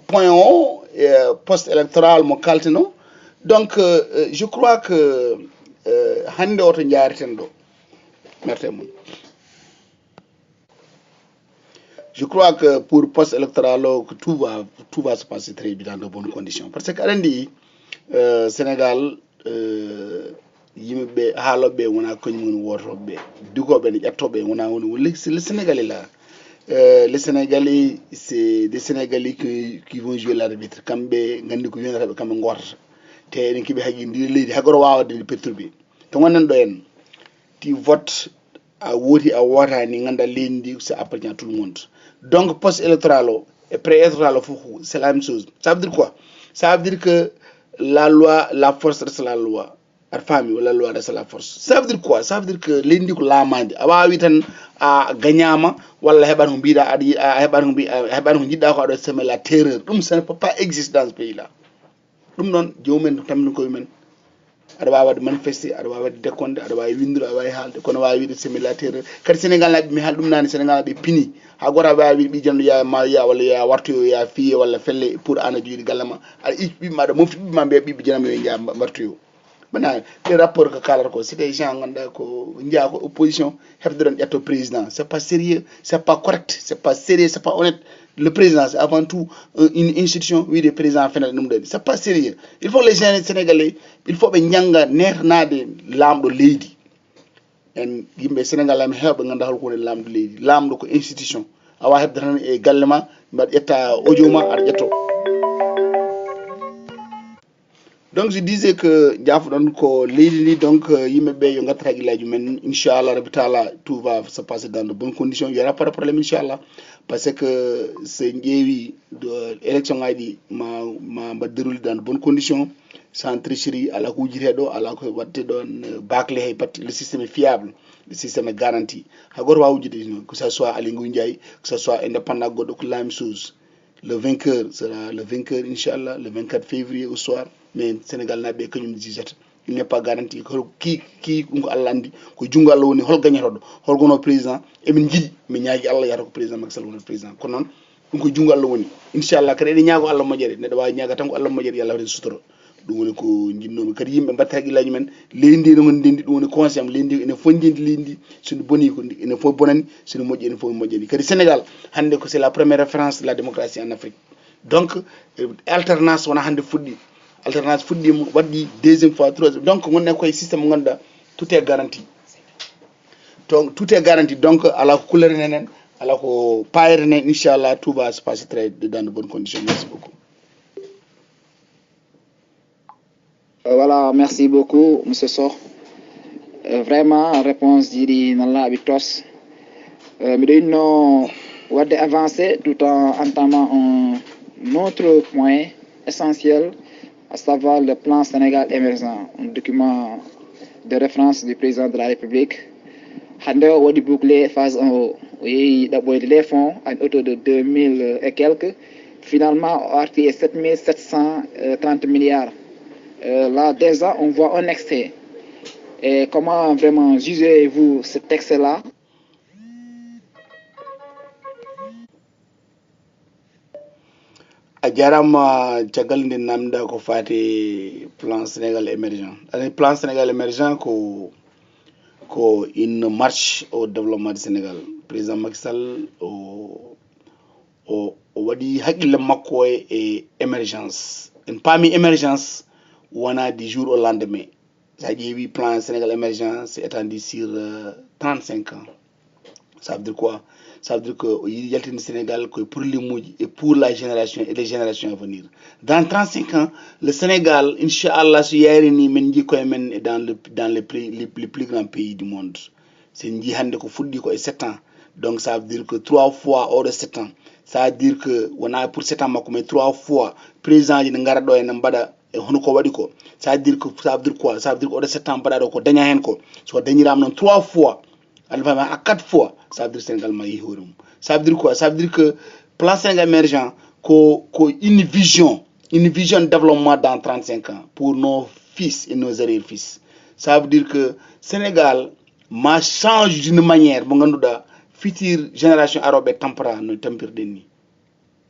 point post-électoral mo kaltino. Donc je crois que hande oto jaareten do merci mon. Je crois que pour post-électoral tout va se passer très bien dans de bonnes conditions parce que arendi Sénégal yimɓe haaloɓe wona kañumen wotoɓe dugoɓe ne ƴettoɓe wona woni le Sénégalais là les Sénégalais c'est des Sénégalais qui vont jouer l'arbitre kamɓe gandi ko yonataɓe kamɓe gotata te eɗen keeɓi haqqi ndi leydi hay goto wawade ndi perturbé to gonnen ɗo en ti vote a wooti a wotani ganda leydi ndi c'est appartient à tout le monde donc post électoral o et pré électoral o fof c'est la même chose ça veut dire quoi ça veut dire que la loi la force reste la loi aɗa faami walla loi reste la force ça veut dire quoi ça veut dire que leydi ndi ko laamade a wawi tan a gagnama walla heɓat ko mbiɗa aɗa heɓat ko jiɗɗa ko aɗa semer la terreur ɗum ça ne peut pas exister dans ce pays là ɗum noon jomumen tammin koye men aɗa wawi wadde manifesté aɗa wawi wadde décompte aɗa wawi windude aɗa wawi haalde kono wawi wiide semer la terreur kadi Sénégal naɓe mi haal ɗum nane Sénégal naɓe pini ha goto aɗa wawi wiide ɓijanɗo ya ma ya walla ya wartoyo ya fiye walla felle pour an a joguiɗi galle ma aɗa icci ɓiɓɓema aɗa mofti ɓiɓɓema mbiya ɓiɓɓe janama yo jaa mbartoyo maintenant les rapports que kalata ko c'est des gens ganduɗa ko jeeya ko opposition hefdoɗon ƴetto président c'est pas sérieux c'est pas correct c'est pas sérieux c'est pas honnête le président c'est avant tout une institution wiide président fenal ɗum ɗoni c'est pas sérieux il faut les gens sénégalais il faut ɓe jangga netanade lamɗo leydi en yimɓe sénégal ami hewɓe ganduɗa holko woni lamɗo leydi lamɗo ko institution awa hebde tan e galle ma mbaɗa ƴetta audio ma aɗa ƴetto donc je disais que jaafuɗon ko leydi ndi donc yimɓeɓe yo gatta haqqillaji men inchallah rabbi taala tout va se passer dans de bonnes conditions il y aura pas de problème inchallah parce que so ƴeewi élection ngaji ma mbaɗ déroulé dans de bonnes conditions sans tricherie ala ko wujiteɗo ala ko watte ɗon bâclé hay batte le système est fiable le système est garanti hay goto wawa wujjude que ça soit Aly Ngouille Ndiaye que ça soit indépendant goɗɗo ko la même chose le vainqueur sera le vainqueur inchallah le 24 février au soir mais Sénégal naɓe kañum jijata il n'est pas garanti ki ɗum ko Allah andi ko jungo Allah woni hol gagnatoɗo hol gono président emin jiiɗi mi ñaagui Allah yata ko président Macky Sall wonata président kono noon ɗum ko jungo Allah woni inchallah kadi eɗen ñaago Allah moƴƴere neɗɗo wawi ñaaga tan ko Allah moƴƴere yo Allah waɗen sutoro ɗum woni ko jinnomi kadi yimɓe mbatta haqqillaji men leydi ndi no ndendi ɗum woni conscient leydi ndi ene fof ndendi leydi ndi sono boni ko ene fof bonani sono moƴƴi ene fof moƴƴani kadi Sénégal hande ko c'est la première référence de la démocratie en Afrique donc alternance wona hande fuɗɗi alternance fuɗɗima waɗɗi deuxième fois troisième donc gonne koye systéme ganduɗa tout est garanti donc tout est garanti donc ala ko couleur nenen ala ko payre nen inchallah tout va se passer très dans de bonnes conditions merci beaucoup. Voilà, merci beaucoup, M. Sow. Vraiment, réponse d'Iri Nalla Abitos. Mais nous avons avancé tout en entamant un autre point essentiel, à savoir le plan Sénégal émergent, un document de référence du président de la République. Hande on a bouclé phase 1 haut. Oui, d'abord les fonds à hauteur de 2000 et quelques. Finalement, on a arrêté 7730 milliards. Là, déjà, on voit un excès. Et comment vraiment jugez-vous ce texte-là? A jarama caggal nde namda ko fati plan Sénégal émergent plan Sénégal émergent ko une marche au développement du Sénégal président Macky Sall o waɗi haqqille makko e émergence en paami émergence wona du jour au lendemain sa ƴeewi plan Sénégal émergent c'est étendu sur 35 ans ça veut dire quoi ça veut dire que o yiɗi yaltinde Sénégal koye probléme et pour la génération et les générations à venir dans 35 ans le Sénégal inchallah so yarini men jii koye men dans les plus grands pays du monde sen jii hande ko fuɗɗi ko e 7 ans donc ça veut dire que 3 fois oɗo 7 ans ça veut dire que wona pour 7 ans makko mais 3 fois président ji ne gara ɗo ene mbaɗa e hono ko waɗi ko ça veut dire que ça veut dire quoi ça veut dire que oɗo 7 ans mbaɗaɗo ko daña hen ko so dañirama noon 3 fois aɗa fami à 4 fois ça veut dire Sénégal ma yeehi hoore mum ça veut dire quoi ça veut dire que plan Sénégal émergent ko une vision de développement dans 35 ans pour nos fils et nos arrière-fils ça veut dire que Sénégal ma change d'une manière mo ganduɗa future génération aroɓe tampara no tampirɗen ni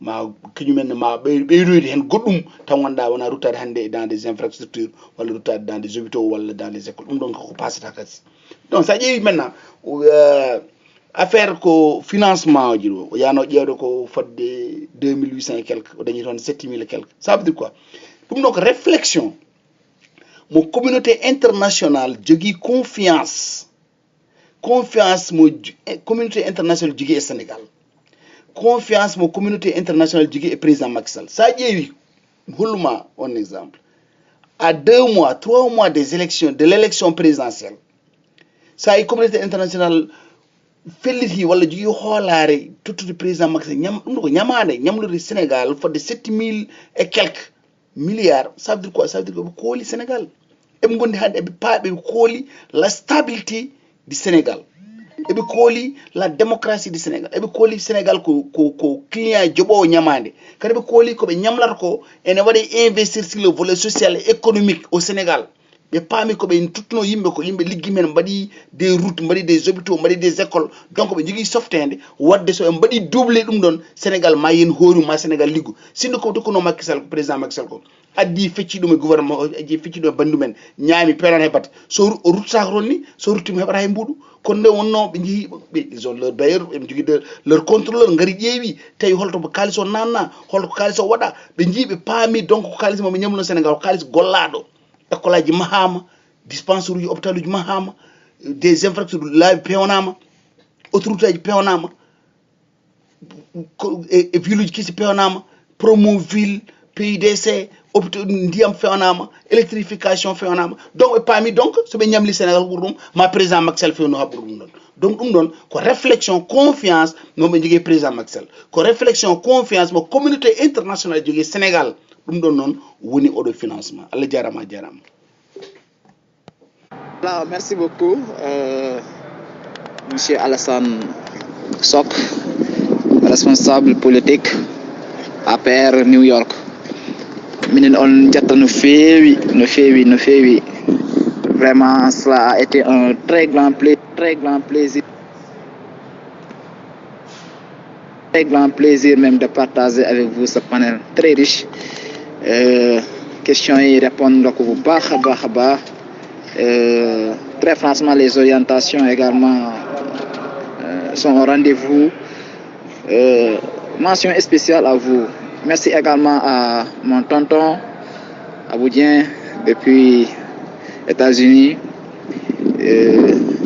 ma kañumen ma ɓeydoyde hen goɗɗum taw ganduɗa wona ruttade hande dans des infrastructures walla ruttade dans des hôpitaux walla dans des écoles ɗum ɗon koko pasata kasi donc sa ƴeewi maintenant affaire ko financement oji ɗo o yano ƴeewde ko fodde 2800 et quelque o dañi toon 7000 et quelque ça veut dire quoi ɗum ɗon ko réflexion mo communauté internationale jogui confiance mo communauté internationale jogui e Sénégal confiance mo communauté internationale jogui e président Macky Sall sa ƴeewi holluma on exemple à 2 mois 3 mois des élections de l'élection présidentielle sa yi communauté internationale felliti walla jogui hoolare tottude président Macky Sall ɗum ko ñamade ñamlude Sénégal fodde 7000 et quelques milliards ça veut dire quoi ça veut dire que ɓe kooli Sénégal eɓe gondi hande eɓe paaɓe ɓe kooli la stabilité du Sénégal eɓe kooli la démocratie du Sénégal eɓe kooli Sénégal ko client joɓowo ñamade kadi ɓe kooli koɓe ñamlata ko ene waɗa investir sur le volet social et économique au Sénégal ɓe paami koɓe tuttuno yimɓe ko yimɓe liggi men mbaɗi des routes mbaɗi des hôpitaux mbaɗi des écoles donc ɓe jogui softede wadde so ɓe mbaɗi doublé ɗum ɗon Sénégal ma yen hooruma ma Sénégal liggo sinno ko tokkuno Macky Sall ko président Macky Sall ko addi fecci ɗum e gouvernement addi fecci ɗum e bandu men ñaami penan heɓata so o ruttaka toon ni so ruttima heɓata hay mbuɗu kono nde wonno ɓe jeehi ils ont leur d'ailleurs ɓe jogui leur contrôleur gari ƴeewi tawi holto mo kalis o nanna holto ko kalis o waɗa ɓe jii ɓe paami donc ko kalis moɓe ñamluno Sénégal ko kalis gollaɗo école aji mahama dispensaire uji hôpital uji mahama des infrastructures laabi pewnama autoroute aji pewnama e ville uji kesi pewnama Promoville PUDC hôpital ndiyam fewnama électrification fewnama donc ɓe paami donc soɓe ñamli Sénégal ɓuuri ɗum ma président Macky Sall fewno ha ɓuuri ɗum ɗon donc ɗum ɗon ko réflexion confiance moɓe jogui président Macky Sall ko réflexion confiance mo communauté internationale jogui Sénégal ɗum ɗon noon woni oɗo financement Allah jarama jarama. Voilà, merci beaucoup, Monsieur Alassane Sok, responsable politique APR New York. Minen on jetta no feewi. Vraiment, cela a été un très grand plaisir. Très grand plaisir même de partager avec vous ce panel très riche. Questions et répondre que vous très franchement, les orientations également sont au rendez-vous. Mention spéciale à vous. Merci également à mon tonton Aboudien depuis États-Unis.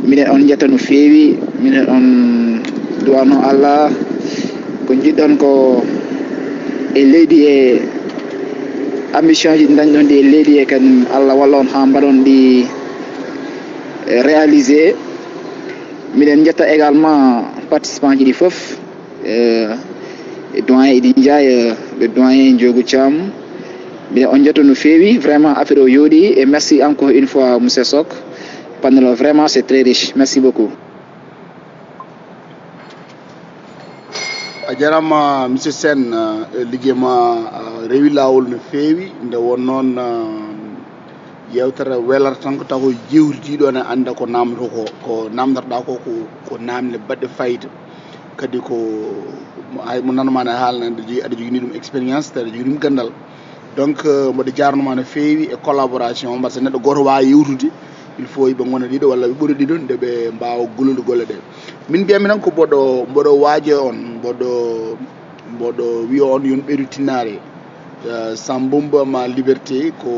Mine on jetta no feewi, mine on duwano Allah ko jiɗɗon ko e leydi e ambition ji dañɗon ɗi e leydi e kadi Allah walla on ha mbaɗon ɗi réalisé. Minen jetta également participant ji ɗi foof doyen Idi Ndiaye le doyen Ndiogou Thiam. Minen on jetta no feewi, vraiment affaire o yooɗi et merci encore une fois monsieur Sok. Panel vraiment c'est très riche. Merci beaucoup. A jarama monsieur Sen liggéeyma rewi lawol no feewi nde won noon yewtere welata tan ko taw ko jewtiɗo ne anda ko namdo ko namdata ko namde badde fayida kadi ko hay mo nanoma ne haalna aɗa jogini ɗum expérience aɗa jogini ɗum gandal donc mboɗo jarnoma no feewi e collaboration par ce que neɗɗo goto wawi yewtude il faut yimɓe gona ɗiɗo walla ɓe ɓuuri ɗiɗo nde ɓe mbawa gullude golle ɗe min mbiyami tan ko mboɗo waajo on mboɗo wiya on yon ɓeydu tinnare Sambumba ma liberté ko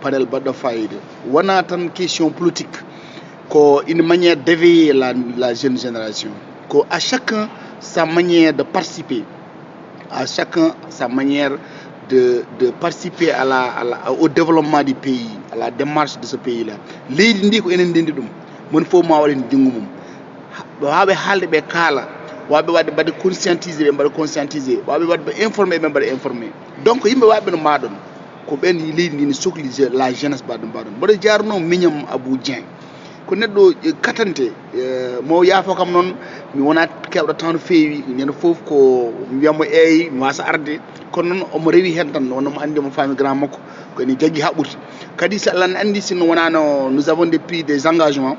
panel baɗɗo fayida wona tan question politique ko une manière d'éveiller la jeune génération ko à chacun sa manière de participer à chacun sa manière de participer au développement du pays, à la démarche de ce pays-là. Leydi ndi ko enen ndendi ɗum mon fof ma waɗen junggo mum waɓe haalde ɓe kaala waɓe wadde mbaɗa conscientisé ɓe mbaɗa conscientisé waɓe wadde ɓe informé ɓe mbaɗa informé donc yimɓe waɓe no mbaɗon ko ɓen leydi ndi ne sohli la jeunesse mbaɗo mbaɗon mboɗo jarno miñam Abou Dieng ko neɗɗo katante mo yaafo kam noon mi wona kewɗo tan no feewi ñande foof ko mi wiyamo eyi mi wasa arde kono noon omo rewi hen tan wonno mo andi omo faami grand makko ko ene jaggi haɓɓude kadi so Allah ne andi sinno wonano nous avons pris des engagements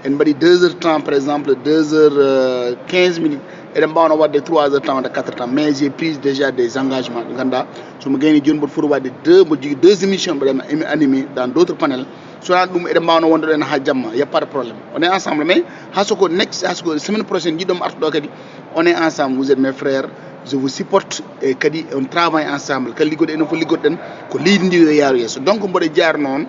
en mbaɗi 2 heures temps par exemple 2 heures 15 minutes eɗen mbawno wadde 3 heures temps de 4 temps mais j'ai pris déjà des engagements ɗi ganduɗa somo gayni joni mboɗo foti wadde mboɗo jogui 2 émissions mbaɗen animé dans d' autres panels sonat ɗum eɗen mbawno wonde ɗo en ha jamma y a pas de problème on est ensemble mais hasoko semaine prochaine jiɗɗomo artuɗo kadi on est ensemble vous êtes mes frères je vous supporte et kadi on travaille ensemble kala liggoɗo enen fof liggoɗen ko leydi ndi yo yaaru yeeso donc mboɗo jaar noon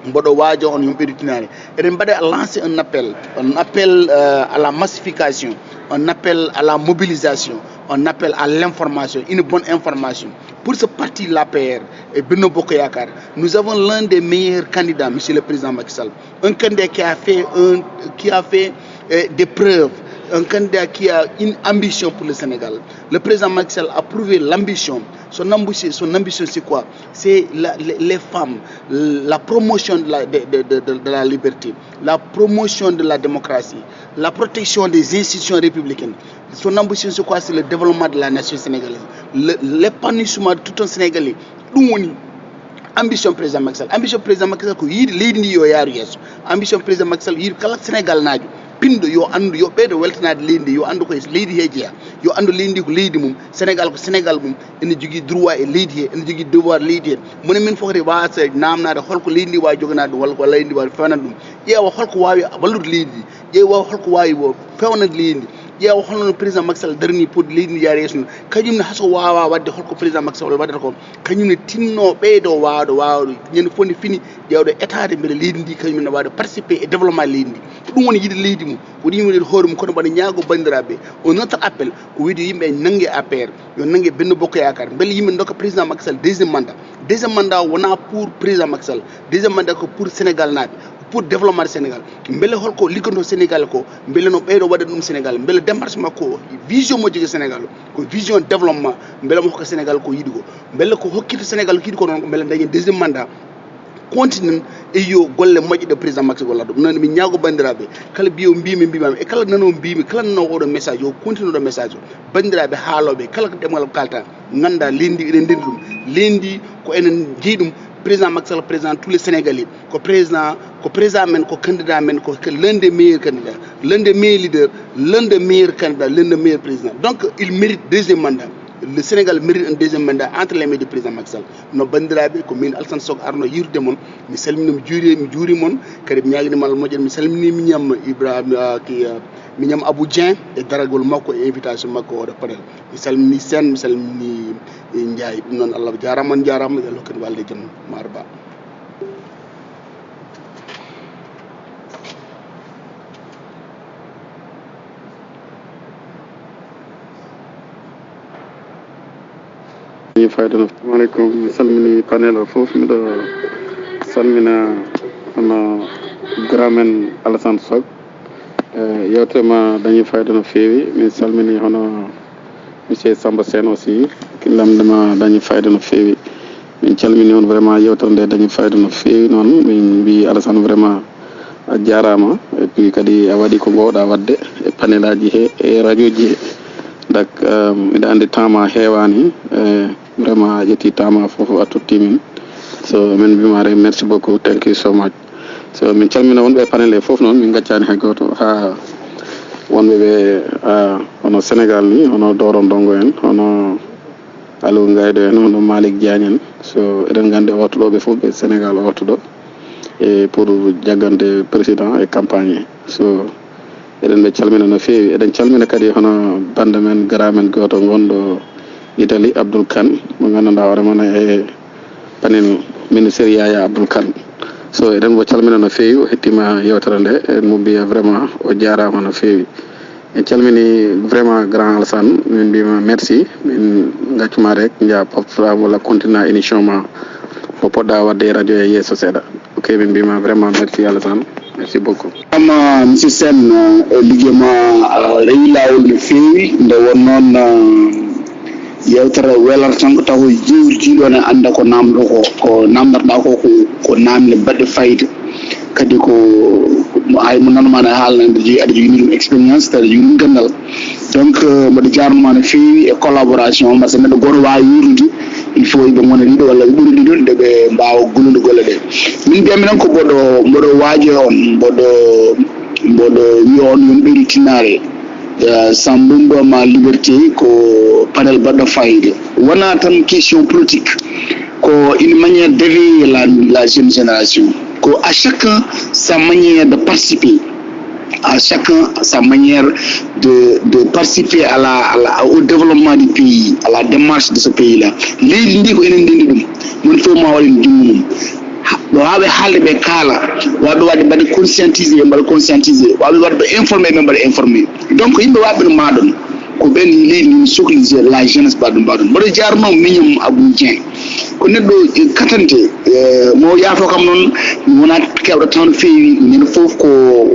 mboɗo waajo on yimɓe rutinare eɗen mbaɗa lancer un appel à la massification, un appel à la mobilisation, un appel à l'information, une bonne information. Pour ce parti l'APR et Benno Bokk Yakaar, nous avons l'un des meilleurs candidats, monsieur le président Macky Sall, un candidat qui a fait des preuves, un candidat qui a une ambition pour le Sénégal. Le président Macky Sall a prouvé l'ambition. Son ambition c'est quoi? C'est les femmes, la promotion de la liberté, la promotion de la démocratie, la protection des institutions républicaines. Son ambition c'est quoi? C'est le développement de la nation sénégalaise, l'épanouissement de tout un Sénégalais. Ambition président Macky Sall. Ambition président Macky Sall ko yiide leydi ndi yo yaaru yeeso. Ambition président Macky Sall yiide kala Sénégal naajo pindo yo andu yo ɓeydo weltanade leydi ndi yo andu koye leydi he jeeya, yo andu leydi ndi ko leydi mum, Sénégal ko Sénégal mum, ene jogui droit e leydi he, ene jogui devoir leydi he. Moni min foti wasa namnade holko leydi ndi wawi joganade ɗum, walla ko leydi ndi wawi fewnande ɗum. ƴeewa holko wawi wallude leydi ndi, ƴeewa holko wawi fewnande leydi ndi, ƴeewa holno président Macky Sall darni pour leydi ndi yaari yeeso. Kañumne haso wawa wadde holko président Macky Sall waɗata ko, kañumne tinno ɓeydo wawde ñande fof nde fini ƴewde étade beele leydi ndi kañumne wawde participer e développement leydi ndi. Ko ɗum woni yiide leydi mum, woni yimɓe hoore mum, kono mbaɗa ñaago bandiraɓe. O notre appel ko wiide yimɓe nangue APR, yo nangue Benno Bokk Yakaar, beele yimɓe dokka président Macky Sall deuxiéme mandat wona pour président Macky Sall, deuxiéme mandat ko pour Sénégal naaɓe, pour développement du Sénégal. Beele holko liggoto Sénégal ko, beele no ɓeydo waɗa ɗum Sénégal, beele démarche makko vision mo jogi Sénégal ko vision développement, beele mo hokka Sénégal ko yiɗi ko, beele ko hokkita Sénégal ko yiɗi ko noon ko beele dañi deuxiéme mandat continue e yo golle moƴƴe ɗo président Macky Sall golla ɗum noon min ñaago bandiraɓe kala mbiyo mbimami e kala nano mbimi kala nano oɗo message o continue ɗo message o bandiraɓe haaloɓe kala ko ɗemgal ko kalta ganda lendi eɗen ndendi ɗum lendi ko enen jeeyi ɗum président Macky Sall président tous les Sénégalais ko président men ko candidat men ko l'un des meilleurs candidats, l'un des meilleurs leaders, l'un des meilleurs candidats, l'un des meilleurs présidents. Donc il mérite deuxième mandat. Le Sénégal mérite un deuxième mandat entre les mains du président Macky Sall. No bandiraɓe ko min Alassane Sock arno yirde mon, mi salmini mi juuri mon, kadi mi ñaguini mal moƴƴere, mi salmini mi ñam Ibrahima mi ñam Abou Dieng e daragol makko e invitation makko oɗo panel. Mi salmini Sène, mi salmini Ndiaye, ɗum noon Allah jarama on jarama, Allah hokkani walde jaam Mar Ba. Assalamualaikum, mi salmini panel o fof, miɗo salmina hono gramen Alassane Sock. Yewtere ma dañi fayda no feewi. Mi salmini hono monsieur Samba Sène aussi, lamdema dañi fayda no feewi. Min calmini on vraiment yewtere nde dañi fayda no feewi noon. Min mbi Alassane vraiment a jarama, et puis kadi a waɗi ko gowɗa wadde e panel aji he e radio ji he. Dak miɗa andi temps ma heewani, vraiment a ƴetti temps ma fof a totti min, so min mbima rek merci beaucoup, thank you so much. So min calmina wonɓe panel e fof noon, min gaccani hay goto, ha wonɓe ɓe hono Sénégal ni, hono Doro Ndongo en, hono Aliou Ngaydo en, hono Malick Diagne en. So eɗen gandi otoɗoɓe fof ɓe Sénégal otoɗo e pour jaggande président e campagne e. So eɗen ɓe calmina no feewi. Eɗen calmina kadi hono bande men gara men goto gonɗo Italie, Abdoul Kane, mo ganduɗa hoore mon e panel ministére Yaya Abdoul Kane. So eɗen mo calmina no feewi, o hettima yewtere nde, en mo mbiya vraiment o jarama no feewi. En calmini vraiment grand Alassane, min mbima merci, min gaccuma rek jaa poftoɗa walla continue émission ma mo poɗɗa wadde e radio e yesso seeɗa. Ok, min mbima vraiment merci Alassane, merci beaucoup. Monsieur Sène, liggéeyma rewi lawol no feewi, nde won noon yewtere welata tan ko taw jiwtiɗo ne anda ko namɗo ko namdata ko namde baɗɗe fayida, kadi ko hay mo nanoma ne haalna aɗa jogini ɗum expérience, aɗa jogini ɗum gandal. Donc mbaɗa jarnoma no feewi e collaboration, par ce que neɗɗo goto wawi yurdude, il faut ɓe gona ɗiɗo walla ɓuri ɗiɗo nde ɓe mbawa gollude golle ɗe. Min mbiyami tan ko mboɗo waajo on, mboɗo wiya on yon ɓeydi tinnare sambumba ma liberté ko panel baɗɗo fayida. Wona tan question politique, ko une manière d'éveiller la jeune génération, ko à chacun sa manière de participer, à chacun sa manière de participer au développement du pays, à la démarche de ce pays-là. Leydi ndi ko enen ndendi ɗum, mon fof ma waɗen jungo mum. ɓe wawi haalde ɓe kaala waɓe wadde mbaɗe conscientisé mbaɗa conscientisé waɓe wadde ɓe informé ɓe mbaɗa informé donc yimɓe waɓe no maɗon ko ɓen leydi ndi sohli la jeunesse mbaɗum mbaɗo jarno miñum Abou Dieng ko neɗɗo katante mo yaafo kam noon wona kewɗo tan no feewi minen fof ko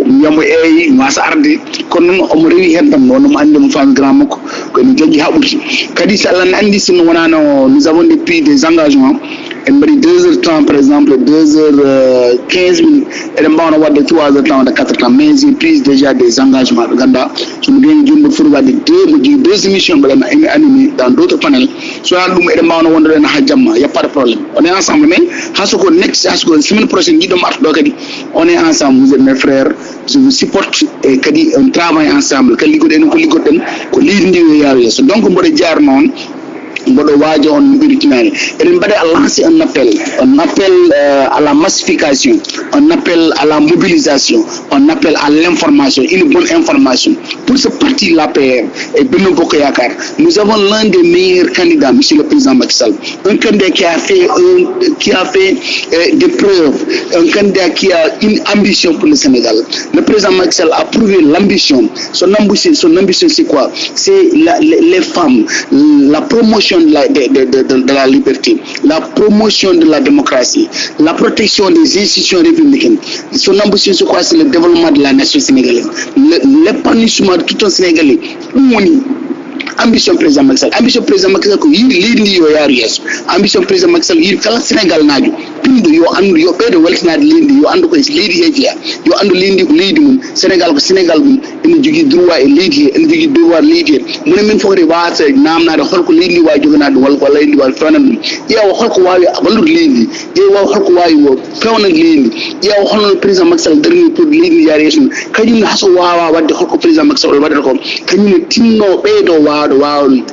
wiyamo eyi wasa arde kono noon omo rewi hen tan noon omo andi mo faami grand makko kono jogui haɓuti kadi so Allah ne andi sino wonano nous avons depuis des engagements en mbaɗi 2h30 par exemple 2h15 eɗen mbawno wadde 3h wadde 4h mais j'ai pris déjà des engagements ɓe ganduɗa somi gani joni mboɗo foti wadde deux émissions mbaɗen animé dans d'autres panels so wona ɗum eɗen mbawno wonde ɗen ha jamma y a pas de problème on est ensemble mais hasoko next hasoko semaine prochaine jiɗɗomo artuɗo kadi on est ensemble vous êtes mes frères je vous supporte et kadi on travaille ensemble kadi liggoɗen ko liggoɗen ko leydi ndi yo yaaro yeeso donc mboɗo jarno on mboɗo waajo on ɓiritinani eɗen mbaɗa lancer un appel à la massification, un appel à la mobilisation, un appel à l'information, une bonne information pour ce parti l'APR et Benno Bokk Yakaar. Nous avons l'un des meilleurs candidats, monsieur le président Macky Sall, un candidat qui a fait des preuves, un candidat qui a une ambition pour le Sénégal. Le président Macky Sall a prouvé l'ambition. Son ambition c'est quoi? C'est les femmes, la promotion de la liberté, la promotion de la démocratie, la protection des institutions républicaines. Son ambition c'est quoi? C'est le développement de la nation sénégalaise, l'épanouissement de tout un Sénégalais. Ambition président Macky Sall ko yiɗi leydi ndi yo yaaru yeeso. Ambition président Macky Sall yiɗi kala Sénégal naajo pinɗo yo andu yo ɓeydo weltanade leydi ndi yo andu koye leydi he jeeya yo andu leydi ndi ko leydi mum Sénégal ko Sénégal mum ene jogui droit e leydi he ene jogui devoir leydi he minen min foti wawata namnade holko leydi ndi wawi joganade ɗum walla leydi ndi wawi fewnande ɗum ƴeewa holko wawi wallude leydi ndi ƴeewa holko wawi fewnande leydi ndi ƴeewa holno président Macky Sall darni pour leydi ndi yaara yeeso kañumne haso wawa wadde holko président Macky Sall waɗata ko kañumne tinno ɓeydo wawde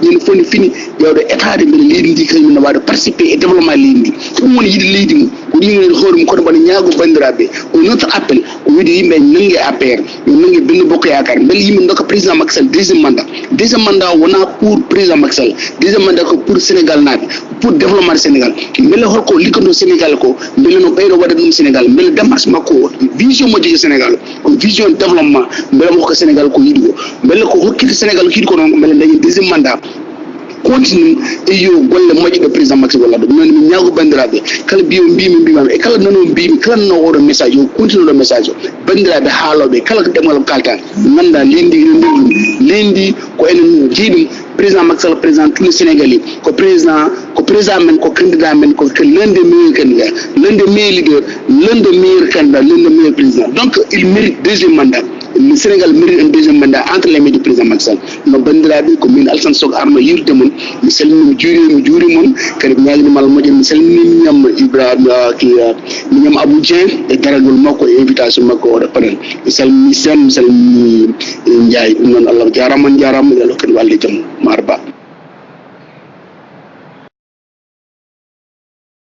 ñande fof ne fini ƴewde état de mbeɗa leydi ndi kañumne wawde participer e développement leydi ndi ɗum woni yiɗi leydi mum ko ɗum hoore mum kono mbaɗa ñaago bandiraɓe o notre appel o wiide yimɓe nangue APR yo nangue Benno Bokk Yakaar beele yimɓe dokka président Macky Sall deuxiéme mandat wona pour président Macky Sall deuxiéme mandat ko pour Sénégal naaɓe pour développement du Sénégal beele holko liggando Sénégal ko beele no ɓeydo waɗa ɗum Sénégal beele démarche makko o vision mo jogui Sénégal ko vision développement beele mo hokka Sénégal ko yiɗi ko beele ko hokkita Sénégal ko yiɗi ko noon beele dañi deuxiéme mandat continue e yo golle moƴƴuɗo président Macky Sall walla ɗum noon min ñaago bandiraɓe kala mbiyo mbimami e kala nano mbimi kala nano oɗo message yo continue ɗo message o bandiraɓe haaloɓe kala ko ɗemgal kalta ganda lendi lendi ko enen jiiɗum président Macky Sall président tous les Sénégalais ko président men ko candidat men ko l'un des meilleurs candidats, l'un des meilleurs leaders, l'un des meilleurs candidats, l'un des meilleurs présidents. Donc il mérite deuxième mandat. Le Sénégal mérite un deuxième mandat entre les mains du président Macky Sall. No bandiraɓe ko min Alassane Sock arno yirde mon mi salmini juuri mon kadi mi ñaguinimal moƴƴo mi salmini ñam Ibrahima mi ñam Abou Dieng e daragol makko e invitation makko oɗo panel mi salmini sen mi salmini Ndiaye ɗum noon Allah jarama yo Allah kadi walle jaam marba.